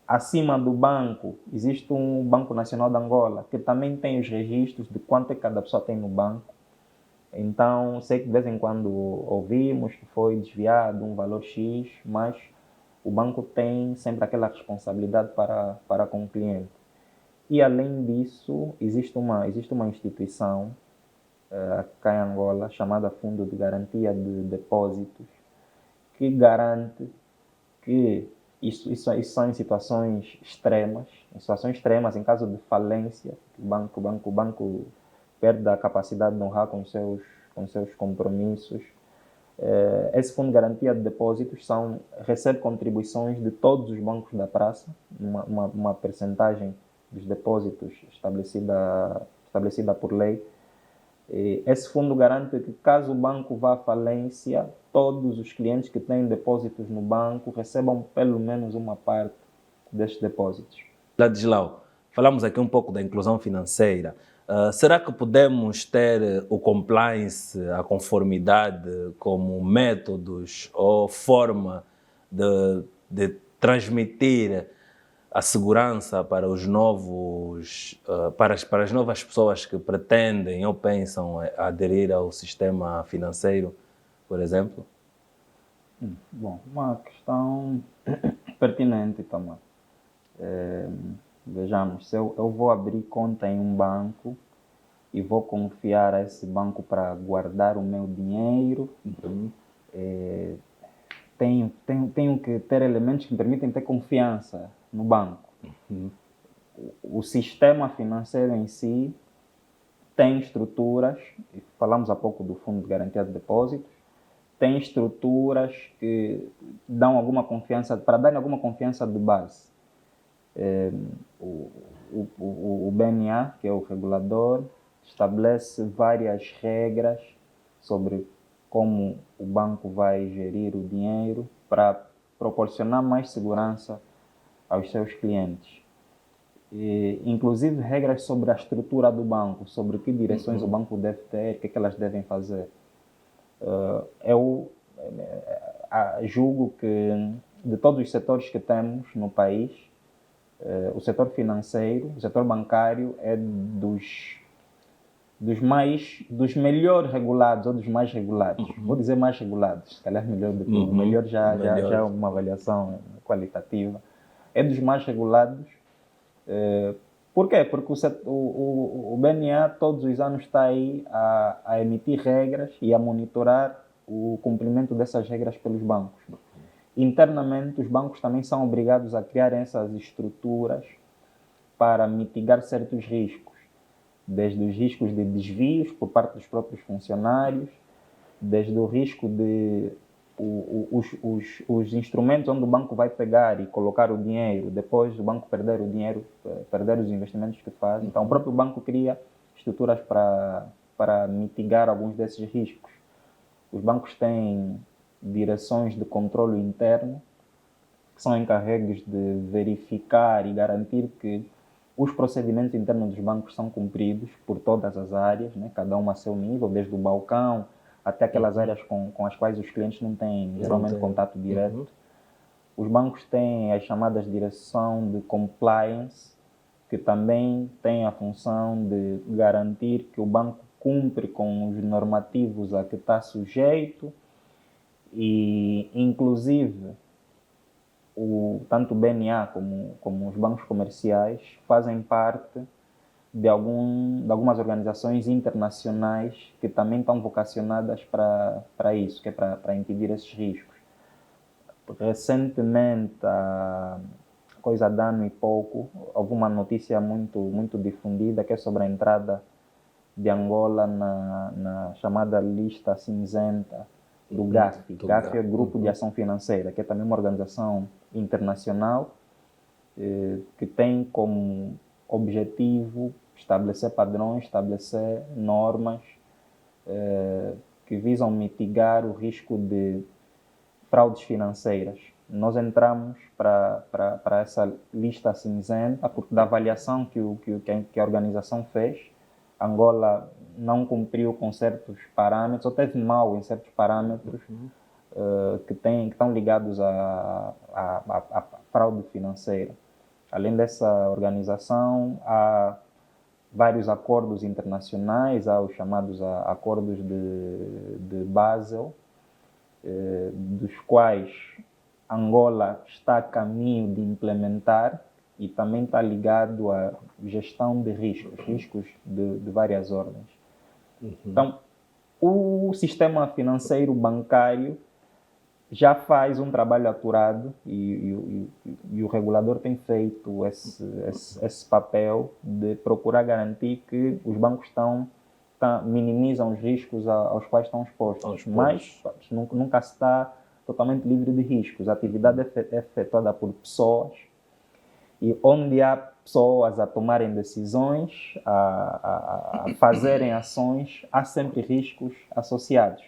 Acima do banco, existe um Banco Nacional de Angola, que também tem os registros de quanto é que cada pessoa tem no banco. Então, sei que de vez em quando ouvimos que foi desviado um valor X, mas o banco tem sempre aquela responsabilidade para com o cliente. E, além disso, existe uma instituição cá em Angola chamada Fundo de Garantia de Depósitos, que garante que isso são em situações extremas, em caso de falência, o banco perde a capacidade de honrar com seus compromissos. Esse Fundo de Garantia de Depósitos recebe contribuições de todos os bancos da praça, uma percentagem dos depósitos estabelecida por lei. Esse fundo garante que, caso o banco vá à falência, todos os clientes que têm depósitos no banco recebam pelo menos uma parte destes depósitos. Ladislau, falamos aqui um pouco da inclusão financeira. Será que podemos ter o compliance, a conformidade, como métodos ou forma de transmitir a segurança para os novos, para as novas pessoas que pretendem ou pensam aderir ao sistema financeiro, por exemplo? Bom, uma questão pertinente também. Vejamos, se eu vou abrir conta em um banco e vou confiar a esse banco para guardar o meu dinheiro, tenho que ter elementos que me permitem ter confiança no banco. O sistema financeiro em si tem estruturas, falamos há pouco do Fundo de Garantia de Depósitos, tem estruturas que dão alguma confiança, para dar alguma confiança de base. O BNA, que é o regulador, estabelece várias regras sobre como o banco vai gerir o dinheiro para proporcionar mais segurança aos seus clientes. Inclusive regras sobre a estrutura do banco, sobre que direções o banco deve ter, o que elas devem fazer. Eu julgo que de todos os setores que temos no país, o setor financeiro, o setor bancário é dos melhor regulados ou dos mais regulados. Vou dizer mais regulados, se calhar melhor do que o melhor já é uma avaliação qualitativa. É dos mais regulados. Por quê? Porque o BNA todos os anos está aí a emitir regras e a monitorar o cumprimento dessas regras pelos bancos. Internamente, os bancos também são obrigados a criar essas estruturas para mitigar certos riscos, desde os riscos de desvios por parte dos próprios funcionários, desde o risco de os instrumentos onde o banco vai pegar e colocar o dinheiro, depois do banco perder o dinheiro, perder os investimentos que faz. Então, o próprio banco cria estruturas para mitigar alguns desses riscos. Os bancos têm direções de controle interno que são encarregues de verificar e garantir que Os procedimentos internos dos bancos são cumpridos por todas as áreas, né? Cada uma a seu nível, desde o balcão até aquelas áreas com as quais os clientes não têm geralmente contato direto. Os bancos têm as chamadas direção de compliance, que também tem a função de garantir que o banco cumpre com os normativos a que está sujeito e, inclusive, tanto o BNA como os bancos comerciais fazem parte de algumas organizações internacionais que também estão vocacionadas para isso, que é para impedir esses riscos. Recentemente, há coisa de ano e pouco, houve uma notícia muito difundida que é sobre a entrada de Angola na chamada lista cinzenta do GAFI. GAFI é o Grupo de Ação Financeira, que é também uma organização internacional que tem como objetivo estabelecer padrões, estabelecer normas que visam mitigar o risco de fraudes financeiras. Nós entramos para essa lista cinzenta porque da avaliação que a organização fez, Angola não cumpriu com certos parâmetros, ou teve mal em certos parâmetros que estão ligados à fraude financeira. Além dessa organização, há vários acordos internacionais, há os chamados acordos de Basel, dos quais Angola está a caminho de implementar e também está ligado à gestão de riscos de várias ordens. Então, o sistema financeiro bancário já faz um trabalho apurado e o regulador tem feito esse papel de procurar garantir que os bancos minimizam os riscos aos quais estão expostos. Mas nunca se está totalmente livre de riscos. A atividade é efetuada por pessoas e onde há pessoas a tomarem decisões, a fazerem ações, há sempre riscos associados.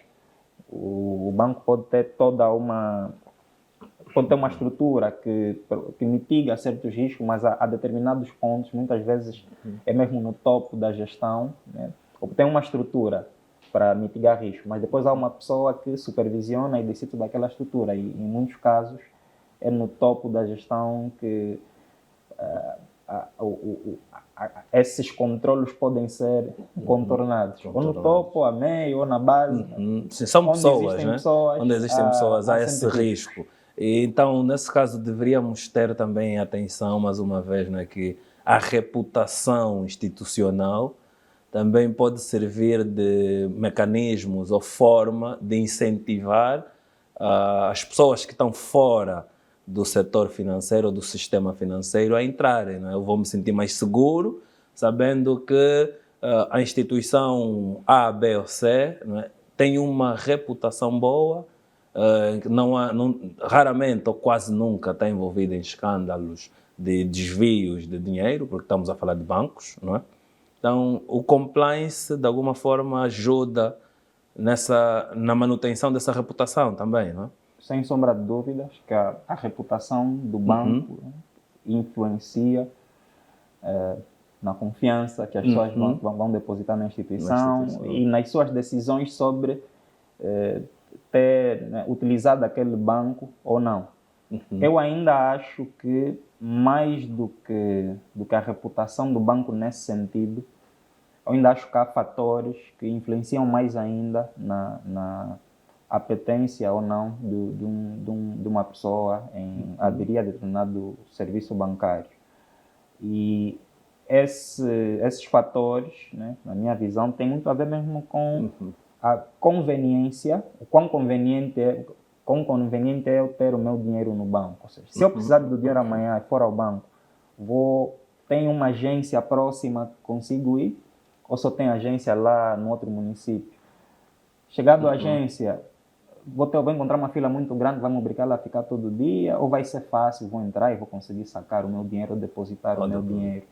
O banco pode ter uma estrutura que mitiga certos riscos, mas a determinados pontos, muitas vezes é mesmo no topo da gestão, né? Ou tem uma estrutura para mitigar risco, mas depois há uma pessoa que supervisiona e decide daquela estrutura e, em muitos casos, é no topo da gestão que esses controlos podem ser contornados. Ou no topo, a meio, ou na base. São pessoas, né? Pessoas, onde existem pessoas, há esse risco. E, então, nesse caso, deveríamos ter também atenção, mais uma vez, né, que a reputação institucional também pode servir de mecanismos ou forma de incentivar as pessoas que estão fora do setor financeiro, do sistema financeiro, a entrarem. Não é? Eu vou me sentir mais seguro sabendo que a instituição A, B ou C, não é, tem uma reputação boa, raramente ou quase nunca está envolvida em escândalos de desvios de dinheiro, porque estamos a falar de bancos, não é? Então, o compliance, de alguma forma, ajuda na manutenção dessa reputação também, não é? Sem sombra de dúvidas que a reputação do banco influencia na confiança que as pessoas vão depositar na instituição e nas suas decisões sobre ter utilizado aquele banco ou não. Eu ainda acho que mais do que a reputação do banco nesse sentido, eu ainda acho que há fatores que influenciam mais ainda na apetência ou não de uma pessoa em aderir a determinado serviço bancário. E esses fatores, né, na minha visão, têm muito a ver mesmo com a conveniência, o quão conveniente é eu ter o meu dinheiro no banco. Ou seja, se eu precisar do dinheiro amanhã e for ao banco, tenho uma agência próxima que consigo ir, ou só tem agência lá no outro município? Chegado à agência, vou encontrar uma fila muito grande, vai me obrigar a ficar todo dia, ou vai ser fácil, vou entrar e vou conseguir sacar o meu dinheiro ou depositar o meu dinheiro?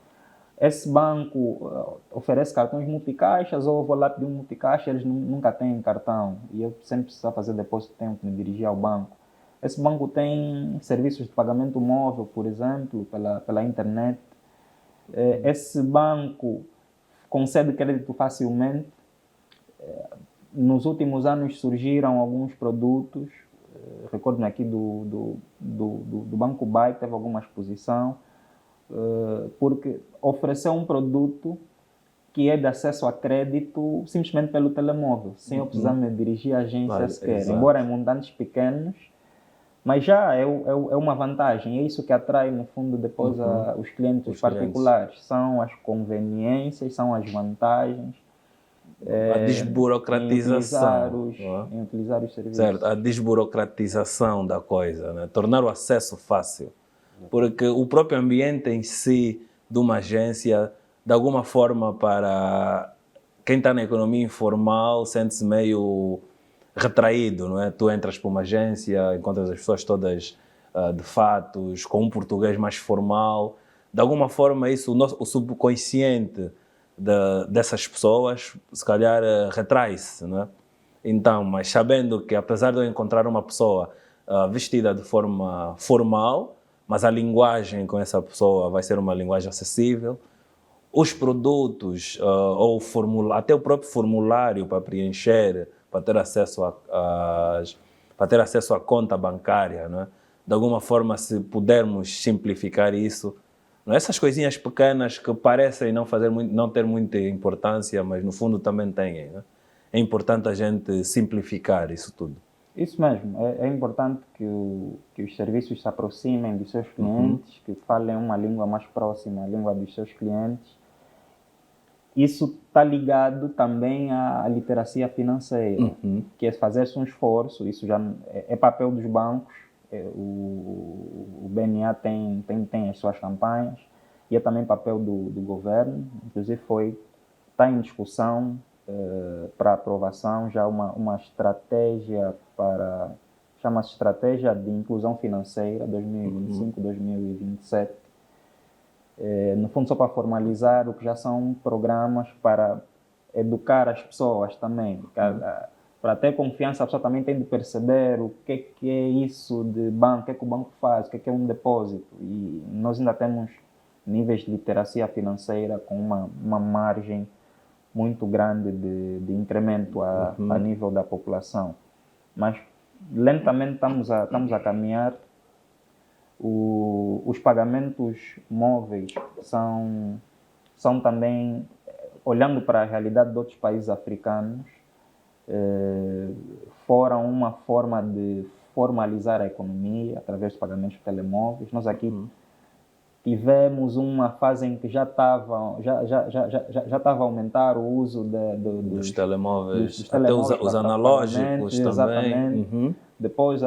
Esse banco oferece cartões multicaixas ou eu vou lá pedir um multicaixa, eles nunca têm cartão e eu sempre preciso fazer depósito, tenho que me dirigir ao banco. Esse banco tem serviços de pagamento móvel, por exemplo, pela internet. Esse banco concede crédito facilmente. Nos últimos anos surgiram alguns produtos, recordo-me aqui do Banco BAI, teve alguma exposição, porque ofereceu um produto que é de acesso a crédito simplesmente pelo telemóvel, sem eu precisar me dirigir à agência sequer, exato. embora em montantes pequenos, mas já é uma vantagem, é isso que atrai no fundo depois os clientes particulares, são as conveniências, são as vantagens, a desburocratização, em utilizar os serviços. certo? A desburocratização da coisa, né? Tornar o acesso fácil, porque o próprio ambiente em si de uma agência, de alguma forma, para quem está na economia informal, sente-se meio retraído, não é? Tu entras para uma agência, encontras as pessoas todas de fatos, com um português mais formal. De alguma forma, isso, o subconsciente dessas pessoas, se calhar, retrai-se, não é? Então, mas sabendo que, apesar de eu encontrar uma pessoa vestida de forma formal, mas a linguagem com essa pessoa vai ser uma linguagem acessível, os produtos, ou até o próprio formulário para preencher, para ter acesso à conta bancária, não é? De alguma forma, se pudermos simplificar isso, não é? Essas coisinhas pequenas que parecem não ter muita importância, mas no fundo também têm, não é? É importante a gente simplificar isso tudo. Isso mesmo, é importante que os serviços se aproximem dos seus clientes, que falem uma língua mais próxima à língua dos seus clientes. Isso está ligado também à literacia financeira, que é fazer-se um esforço, isso já é papel dos bancos, o BNA tem as suas campanhas, e é também papel do governo, inclusive está em discussão para aprovação já uma estratégia chama-se Estratégia de Inclusão Financeira 2025-2027, no fundo só para formalizar o que já são programas para educar as pessoas também, para ter confiança a pessoa também tem de perceber o que é isso de banco, o que é que o banco faz, o que é um depósito, e nós ainda temos níveis de literacia financeira com uma margem muito grande de incremento a nível da população, mas lentamente estamos a caminhar. Os pagamentos móveis são também, olhando para a realidade de outros países africanos, foram uma forma de formalizar a economia através de pagamentos por telemóveis. Nós aqui tivemos uma fase em que já estava a aumentar o uso dos telemóveis, até os analógicos também. Exatamente. Depois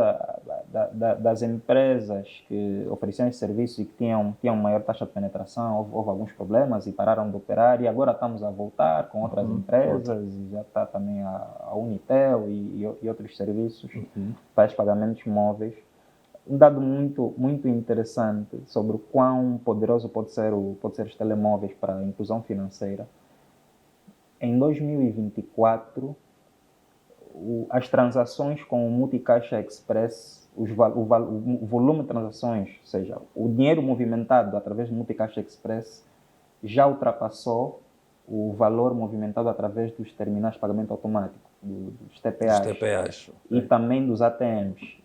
das empresas que ofereciam esse serviço e que tinham maior taxa de penetração, houve alguns problemas e pararam de operar, e agora estamos a voltar com outras empresas, e já está também a Unitel e outros serviços para os pagamentos móveis. Um dado muito, muito interessante sobre o quão poderoso pode ser os telemóveis para a inclusão financeira. Em 2024, as transações com o Multicaixa Express, o volume de transações, ou seja, o dinheiro movimentado através do Multicaixa Express já ultrapassou o valor movimentado através dos terminais de pagamento automático, dos TPAs. E também dos ATMs.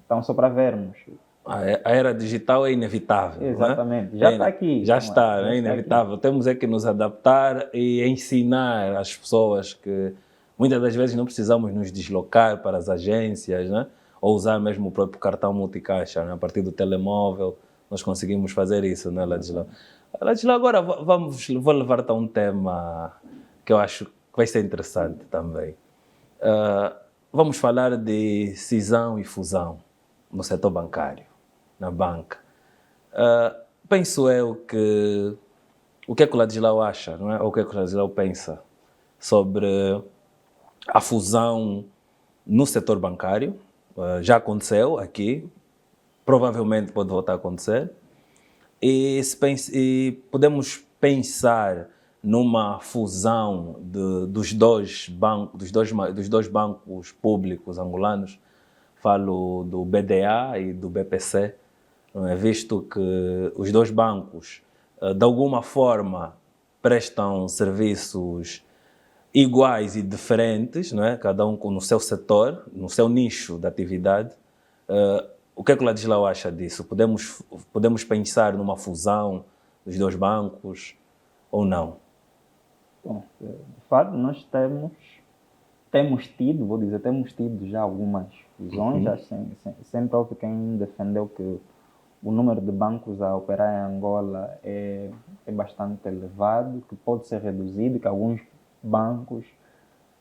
Então, só para vermos. A era digital é inevitável. Exatamente, não é? já está aqui. Já está, é inevitável. Temos que nos adaptar e ensinar às pessoas que muitas das vezes não precisamos nos deslocar para as agências, né? Ou usar mesmo o próprio cartão multicaixa, né? A partir do telemóvel nós conseguimos fazer isso, né, Ladislau? Ladislau, agora vou levar-te a um tema que eu acho que vai ser interessante também. Vamos falar de cisão e fusão no setor bancário, na banca. Penso eu que o que é que o Ladislau acha, não é? Ou o que é que o Ladislau pensa sobre a fusão no setor bancário? Já aconteceu aqui, provavelmente pode voltar a acontecer. E podemos pensar numa fusão dos dois bancos públicos angolanos, falo do BDA e do BPC, não é? Visto que os dois bancos, de alguma forma, prestam serviços iguais e diferentes, não é? Cada um no seu setor, no seu nicho de atividade. O que é que o Ladislau acha disso? Podemos pensar numa fusão dos dois bancos ou não? Bom, de fato, nós temos tido, vou dizer, temos tido já algumas fusões, já sempre houve quem defendeu que o número de bancos a operar em Angola é bastante elevado, que pode ser reduzido, que alguns bancos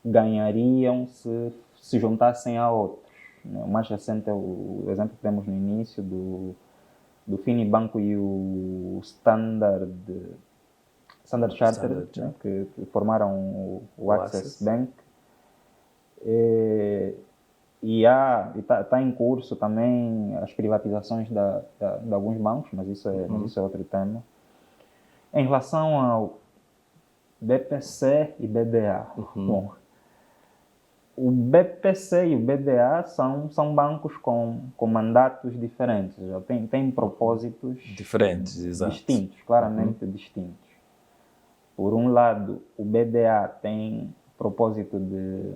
ganhariam se juntassem a outros. O mais recente é o exemplo que temos no início do Finibanco e o Standard Chartered, né, que formaram o Access Bank. E está em curso também as privatizações de alguns bancos, mas isso é outro tema. Em relação ao BPC e BDA, bom, o BPC e o BDA são bancos com mandatos diferentes, já têm propósitos diferentes, distintos, claramente distintos. Por um lado, o BDA tem propósito de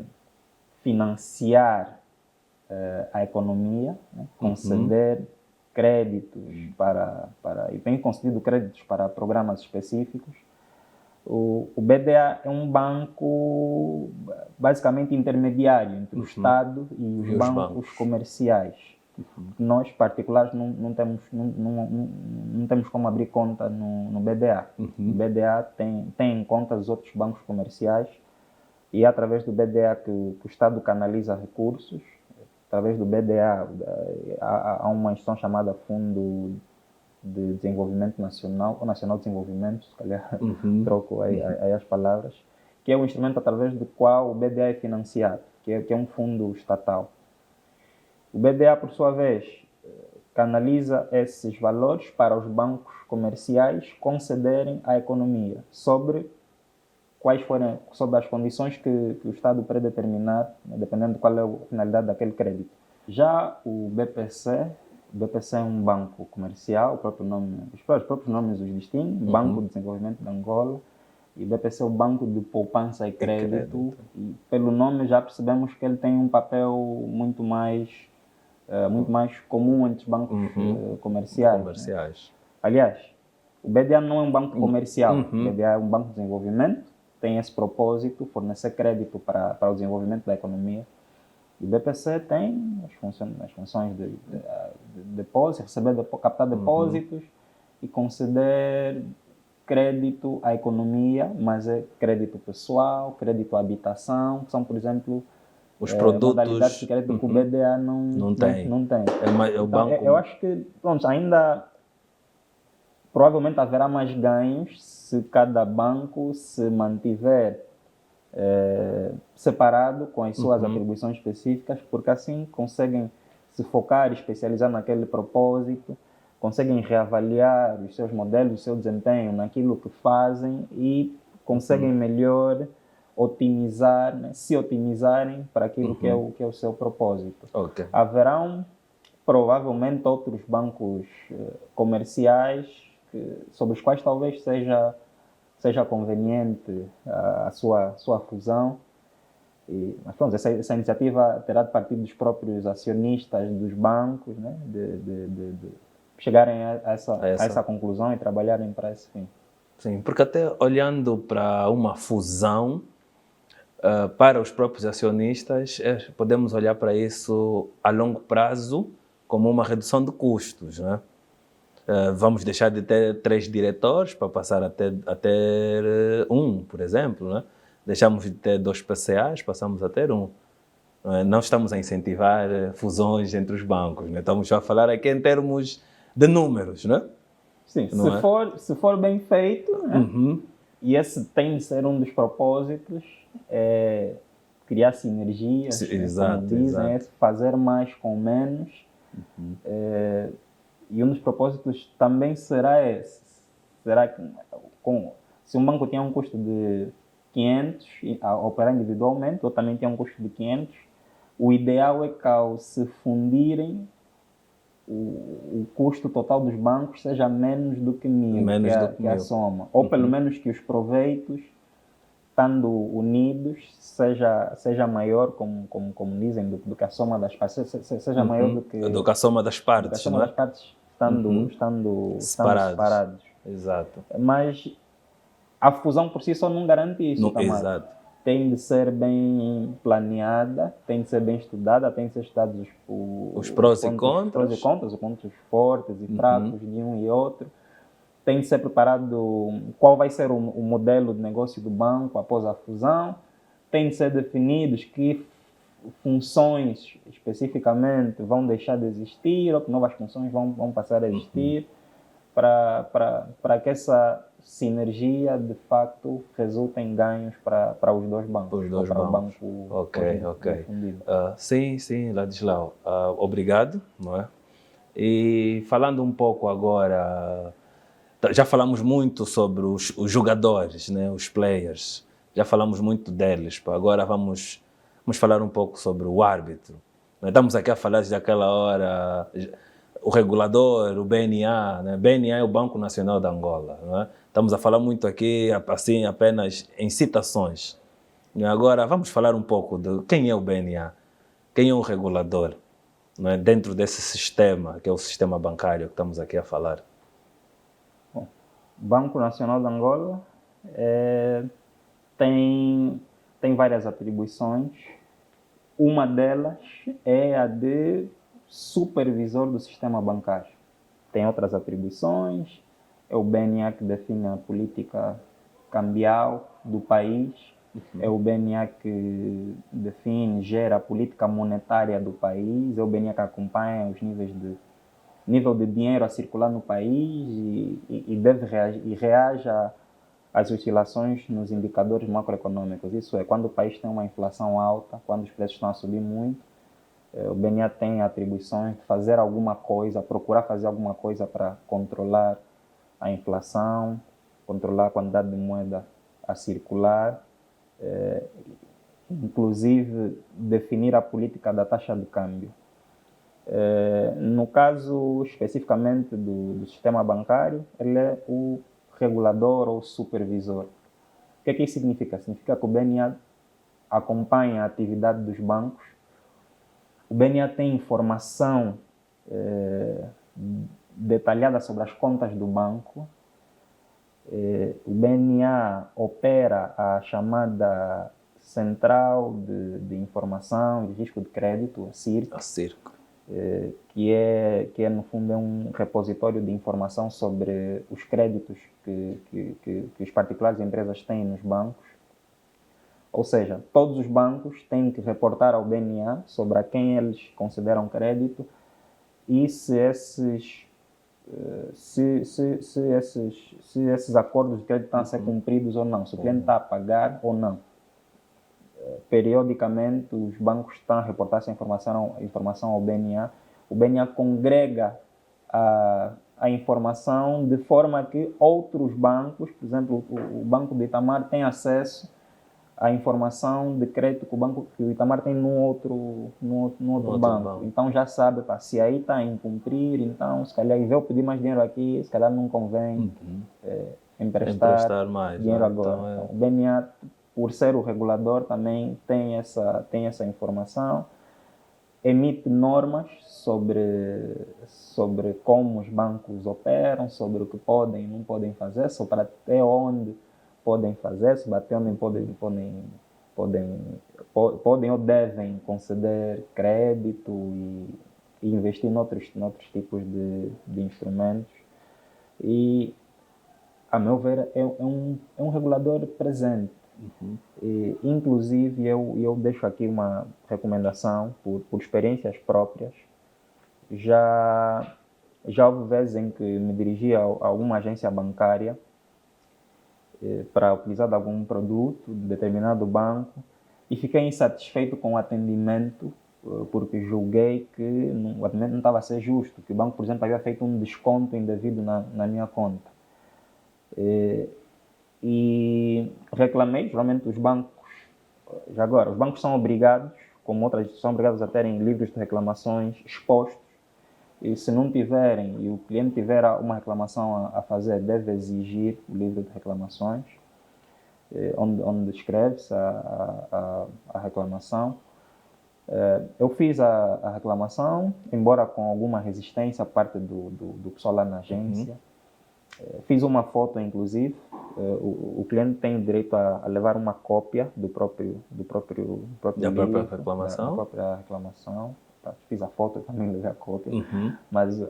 financiar a economia, né? Conceder créditos e tem concedido créditos para programas específicos. O BDA é um banco basicamente intermediário entre o Estado e os bancos comerciais. Nós, particulares, não temos como abrir conta no BDA. O BDA tem em conta os outros bancos comerciais e é através do BDA que o Estado canaliza recursos. Através do BDA há uma instituição chamada Fundo de Desenvolvimento Nacional, ou Nacional de Desenvolvimento, se calhar troco aí as palavras, que é o instrumento através do qual o BDA é financiado, que é um fundo estatal. O BDA, por sua vez, canaliza esses valores para os bancos comerciais concederem à economia sobre as condições que o Estado predeterminar, dependendo de qual é a finalidade daquele crédito. Já o BPC é um banco comercial, os próprios nomes os distinguem, Banco de Desenvolvimento de Angola, e o BPC é o Banco de Poupança e Crédito, e pelo nome já percebemos que ele tem um papel muito mais comum entre os bancos comerciais. Né? Aliás, o BDA não é um banco comercial, o BDA é um banco de desenvolvimento, tem esse propósito, fornecer crédito para o desenvolvimento da economia. E o BPC tem as funções de depósito, captar depósitos e conceder crédito à economia, mas é crédito pessoal, crédito à habitação, que são, por exemplo, os produtos, modalidades de crédito que o BDA não tem. Então, eu acho que, pronto, ainda provavelmente haverá mais ganhos se cada banco se mantiver separado com as suas atribuições específicas, porque assim conseguem se focar e especializar naquele propósito, conseguem reavaliar os seus modelos, o seu desempenho naquilo que fazem e conseguem melhor otimizar, né, se otimizarem para aquilo que é o seu propósito. Haverão provavelmente outros bancos comerciais sobre os quais talvez seja conveniente a sua fusão. Mas pronto, essa iniciativa terá de partir dos próprios acionistas dos bancos, né, de chegarem a essa conclusão e trabalharem para esse fim. Sim, porque até olhando para uma fusão, para os próprios acionistas, podemos olhar para isso a longo prazo como uma redução de custos, né? Vamos deixar de ter 3 diretores para passar a ter um, por exemplo, né? Deixamos de ter 2 PCAs, passamos a ter um. Não estamos a incentivar fusões entre os bancos, né? Estamos a falar aqui em termos de números, né? Sim, se for bem feito, né? E esse tem de ser um dos propósitos, criar sinergias, como dizem, fazer mais com menos. E um dos propósitos também será esse. Será que se um banco tinha um custo de 500 a operar individualmente, ou também tinha um custo de 500, o ideal é que ao se fundirem, o custo total dos bancos seja menos do que 1000, Menos do que que é a 1000. soma. Ou pelo menos que os proveitos, estando unidos, seja maior, como dizem, do que a soma das partes, seja maior do que a soma das do que a partes, soma não das é? partes estando Separados. separados. Exato. Mas a fusão por si só não garante isso, Tamar. Exato. Tem de ser bem planeada, tem de ser bem estudada, tem de ser estudados Os prós e os prós e contras. contras, os pontos fortes e fracos de um e outro. Tem de ser preparado qual vai ser o modelo de negócio do banco após a fusão. Tem de ser definidos que funções especificamente vão deixar de existir ou que novas funções vão passar a existir para que essa sinergia de facto resulte em ganhos para os dois bancos. Os dois ou para bancos. o banco Ok. fundido. Sim, Ladislau. Obrigado, não é? E falando um pouco agora, já falamos muito sobre os jogadores, né? Os players. Já falamos muito deles. Agora vamos falar um pouco sobre o árbitro. Nós estamos aqui a falar daquela hora, o regulador, o BNA, né? BNA é o Banco Nacional de Angola, não é? Estamos a falar muito aqui, assim, apenas em citações. E agora vamos falar um pouco de quem é o BNA, quem é o regulador, não é? Dentro desse sistema, que é o sistema bancário que estamos aqui a falar. Bom, o Banco Nacional de Angola tem várias atribuições. Uma delas é a de supervisor do sistema bancário. Tem outras atribuições, é o BNA que define a política cambial do país, é o BNA que define, gera a política monetária do país, é o BNA que acompanha os nível de dinheiro a circular no país e deve reage às oscilações nos indicadores macroeconômicos. Isso é, quando o país tem uma inflação alta, quando os preços estão a subir muito, o BNA tem atribuições de fazer alguma coisa, procurar fazer alguma coisa para controlar a inflação, controlar a quantidade de moeda a circular, inclusive definir a política da taxa de câmbio. No caso especificamente do sistema bancário, ele é o regulador ou supervisor. O que é que isso significa? Significa que o BNA acompanha a atividade dos bancos. O BNA tem informação detalhada sobre as contas do banco. O BNA opera a chamada Central de Informação de Risco de Crédito, a CIRC. Que é no fundo um repositório de informação sobre os créditos que os particulares e empresas têm nos bancos. Ou seja, todos os bancos têm que reportar ao BNA sobre a quem eles consideram crédito e se esses acordos de crédito estão a ser cumpridos ou não, se o cliente está a pagar ou não. Periodicamente, os bancos estão a reportar essa informação ao BNA. O BNA congrega a informação de forma que outros bancos, por exemplo, o Banco do Itamar tem acesso à informação de crédito que o Itamar tem num outro banco. Então já sabe, se aí está a incumprir, então se calhar eu pedir mais dinheiro aqui, se calhar não convém emprestar mais dinheiro agora. Então, o BNA, por ser o regulador, também tem essa informação, emite normas sobre como os bancos operam, sobre o que podem e não podem fazer, sobre até onde podem fazer, sobre até onde podem ou devem conceder crédito e investir noutros tipos de instrumentos. E, a meu ver, é um regulador presente. E, inclusive, eu deixo aqui uma recomendação por experiências próprias. Já houve vezes em que me dirigi a alguma agência bancária para utilizar de algum produto de determinado banco e fiquei insatisfeito com o atendimento porque julguei que o atendimento não estava a ser justo, que o banco, por exemplo, havia feito um desconto indevido na minha conta. E reclamei, geralmente os bancos são obrigados, como outras instituições, são obrigados a terem livros de reclamações expostos, E se não tiverem, e o cliente tiver uma reclamação a fazer, deve exigir o livro de reclamações, onde escreve-se a reclamação. Eu fiz a reclamação, embora com alguma resistência por parte do pessoal lá na agência. Fiz uma foto, inclusive. O cliente tem o direito a levar uma cópia do próprio Da livro, própria reclamação. da própria reclamação. Fiz a foto, também levei a cópia. Uhum. Mas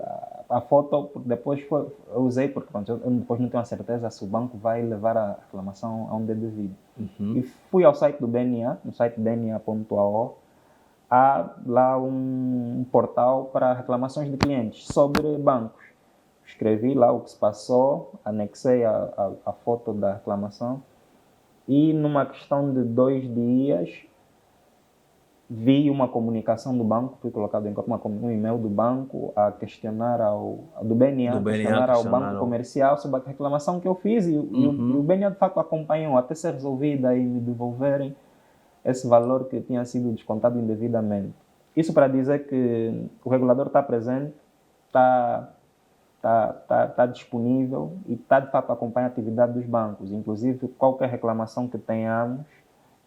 a foto depois eu usei porque eu depois não tenho a certeza se o banco vai levar a reclamação aonde é devido. Uhum. E fui ao site do BNA, no site bna.ao. Há lá um portal para reclamações de clientes sobre bancos. Escrevi lá o que se passou, anexei a foto da reclamação e numa questão de 2 dias vi uma comunicação do banco, fui colocado em um e-mail do banco a questionar do BNA, questionar ao banco comercial sobre a reclamação que eu fiz e o BNA de facto acompanhou até ser resolvida e me devolverem esse valor que tinha sido descontado indevidamente. Isso para dizer que o regulador está presente, está disponível e está de fato a acompanhar a atividade dos bancos. Inclusive, qualquer reclamação que tenhamos,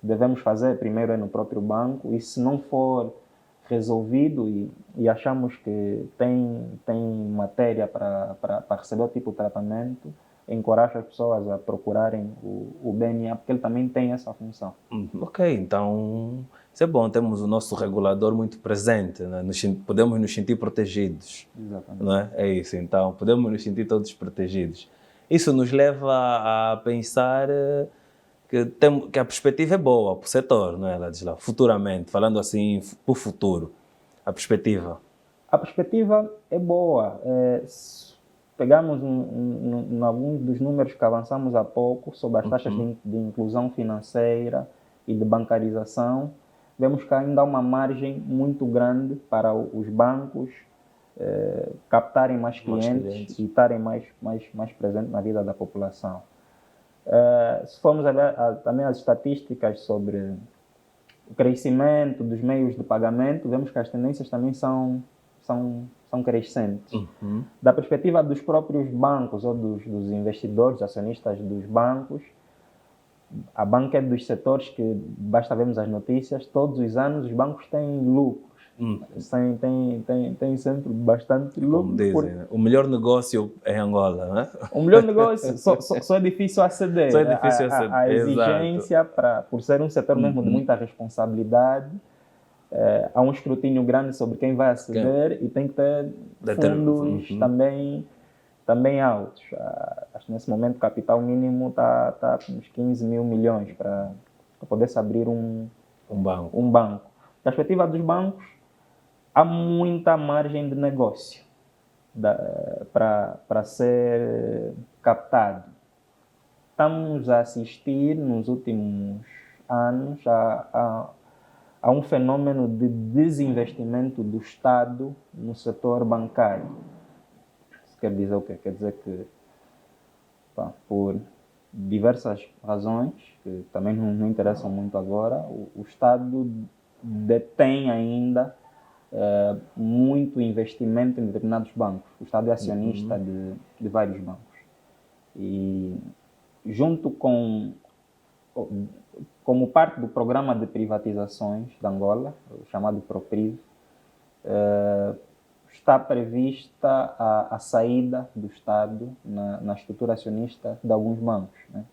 devemos fazer primeiro no próprio banco e se não for resolvido e achamos que tem matéria para receber o tipo de tratamento, encorajo as pessoas a procurarem o BNA, porque ele também tem essa função. Ok, então isso é bom, temos o nosso regulador muito presente, né? Podemos nos sentir protegidos. Exatamente. Não é? É isso, então, podemos nos sentir todos protegidos. Isso nos leva a pensar que a perspectiva é boa para o setor, não é, Ladislau? Futuramente, falando assim, para o futuro, a perspectiva. A perspectiva é boa. Pegamos alguns dos números que avançamos há pouco sobre as taxas de inclusão financeira e de bancarização, vemos que ainda há uma margem muito grande para os bancos captarem mais clientes e estarem mais presentes na vida da população. Se formos olhar também as estatísticas sobre o crescimento dos meios de pagamento, vemos que as tendências também são crescentes. Da perspectiva dos próprios bancos ou dos investidores, acionistas dos bancos, a banca é dos setores que, basta vermos as notícias, todos os anos os bancos têm lucros. Tem sempre bastante lucro. Como dizem, né? O melhor negócio é Angola, não é? O melhor negócio, só é difícil aceder. Só é difícil aceder. A exigência, por ser um setor mesmo de muita responsabilidade, há um escrutínio grande sobre quem vai aceder e tem que ter fundos também altos. Acho que nesse momento o capital mínimo está uns 15 mil milhões para poder-se abrir um banco. Da perspectiva dos bancos, há muita margem de negócio para ser captado. Estamos a assistir nos últimos anos a um fenômeno de desinvestimento do Estado no setor bancário. Isso quer dizer o quê? Quer dizer que, por diversas razões, que também não interessam muito agora, o Estado detém ainda muito investimento em determinados bancos. O Estado é acionista de vários bancos. E junto como parte do programa de privatizações de Angola, chamado PROPRIV, está prevista a saída do Estado na estrutura acionista de alguns bancos, né?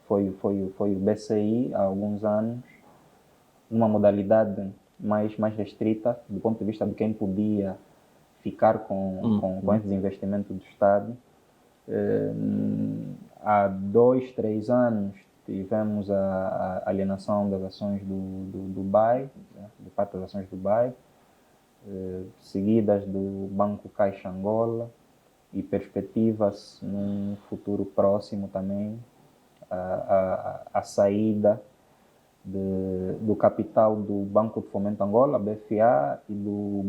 Foi o BCI há alguns anos, numa modalidade mais restrita, do ponto de vista de quem podia ficar com esse investimento do Estado. Há 2, 3 anos tivemos a alienação das ações do BAE, né, de parte das ações do BAE, seguidas do Banco Caixa Angola, e perspectivas num futuro próximo também a saída do capital do Banco de Fomento Angola, BFA, e do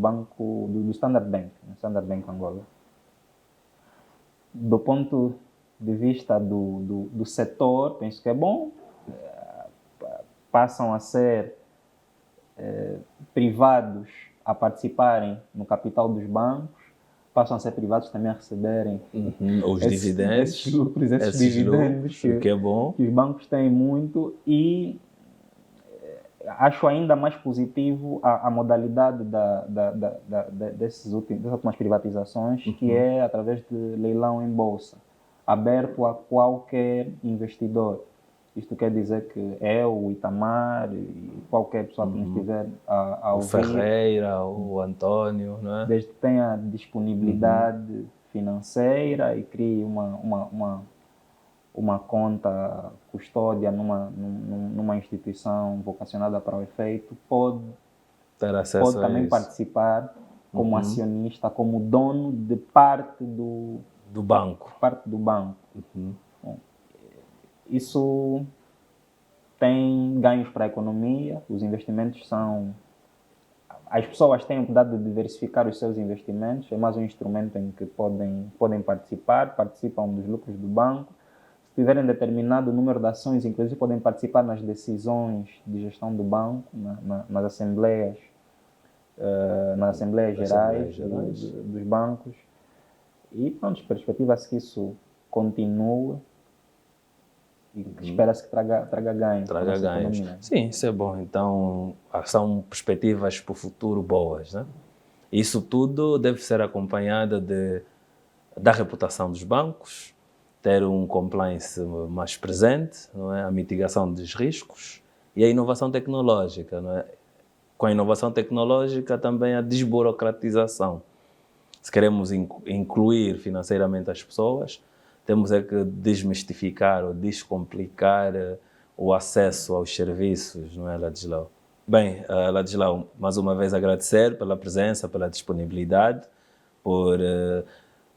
Standard Bank Angola. Do ponto de vista do setor, penso que é bom. Passam a ser privados a participarem no capital dos bancos. passam a ser privados também a receberem Os dividendos. esses lucros, esses dividendos lucros, que é bom. que os bancos têm muito, e acho ainda mais positivo a modalidade dessas últimas privatizações, que é através de leilão em bolsa, aberto a qualquer investidor. Isto quer dizer que o Itamar e qualquer pessoa que nos estiver a ouvir, o Ferreira, o Antônio, não é? desde que tenha disponibilidade financeira e crie uma conta custódia numa instituição vocacionada para o efeito, pode Ter acesso também a isso. participar como acionista, como dono de parte do banco. Bom, isso tem ganhos para a economia, os investimentos são... As pessoas têm o cuidado de diversificar os seus investimentos, é mais um instrumento em que podem participam dos lucros do banco. Se tiverem determinado número de ações, inclusive podem participar nas decisões de gestão do banco, nas assembleias gerais dos bancos. E pronto, perspectiva-se que isso continue e espera-se que traga ganho. Traga ganhos. Sim, isso é bom. Então, são perspectivas para o futuro boas, né? Isso tudo deve ser acompanhado da reputação dos bancos, ter um compliance mais presente, não é? A mitigação dos riscos e a inovação tecnológica, não é? Com a inovação tecnológica também a desburocratização. Se queremos incluir financeiramente as pessoas, temos que desmistificar ou descomplicar o acesso aos serviços, não é, Ladislau? Bem, Ladislau, mais uma vez agradecer pela presença, pela disponibilidade, por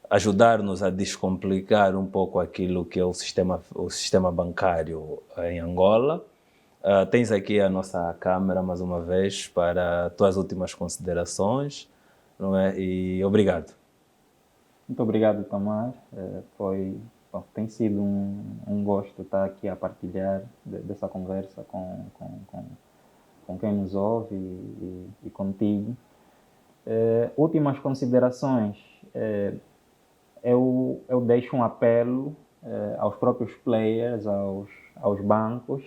ajudar-nos a descomplicar um pouco aquilo que é o sistema bancário em Angola. Tens aqui a nossa câmera, mais uma vez, para tuas últimas considerações, não é? E obrigado. Muito obrigado, Tamar. Tem sido um gosto estar aqui a partilhar dessa conversa com quem nos ouve e contigo. Últimas considerações. Eu deixo um apelo aos próprios players, aos bancos.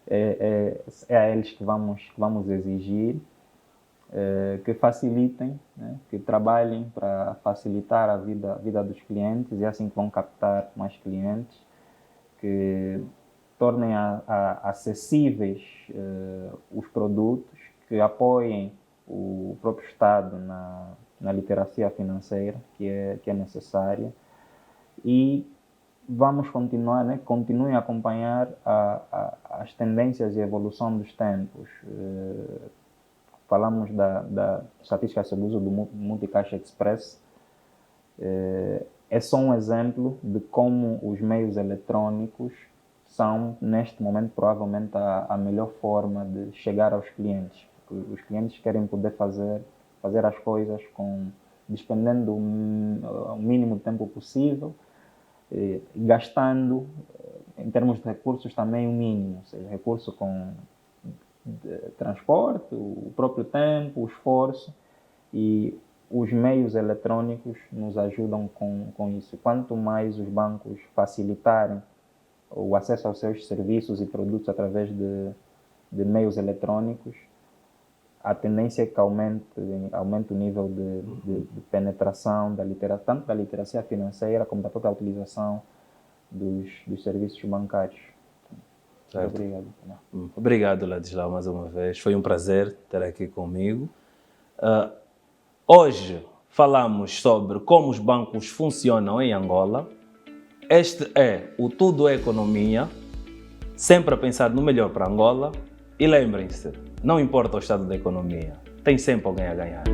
É a eles que vamos exigir que facilitem, né, que trabalhem para facilitar a vida dos clientes, e assim que vão captar mais clientes, que tornem acessíveis os produtos, que apoiem o próprio Estado na literacia financeira, que é necessária, e vamos continuar, né? Continuem a acompanhar as tendências e a evolução dos tempos. Falamos da estatística sobre o uso do Multicaixa Express. É só um exemplo de como os meios eletrônicos são, neste momento, provavelmente a melhor forma de chegar aos clientes. Os clientes querem poder fazer as coisas despendendo o mínimo de tempo possível, gastando, em termos de recursos, também o mínimo, ou seja, recurso com transporte, o próprio tempo, o esforço, e os meios eletrônicos nos ajudam com isso. Quanto mais os bancos facilitarem o acesso aos seus serviços e produtos através de meios eletrônicos, a tendência é que aumente o nível de penetração tanto da literacia financeira como da própria utilização dos serviços bancários. Muito obrigado. Obrigado, Ladislau, mais uma vez. Foi um prazer ter aqui comigo. Hoje falamos sobre como os bancos funcionam em Angola. Este é o Tudo é Economia, sempre a pensar no melhor para Angola. E lembrem-se, não importa o estado da economia, tem sempre alguém a ganhar.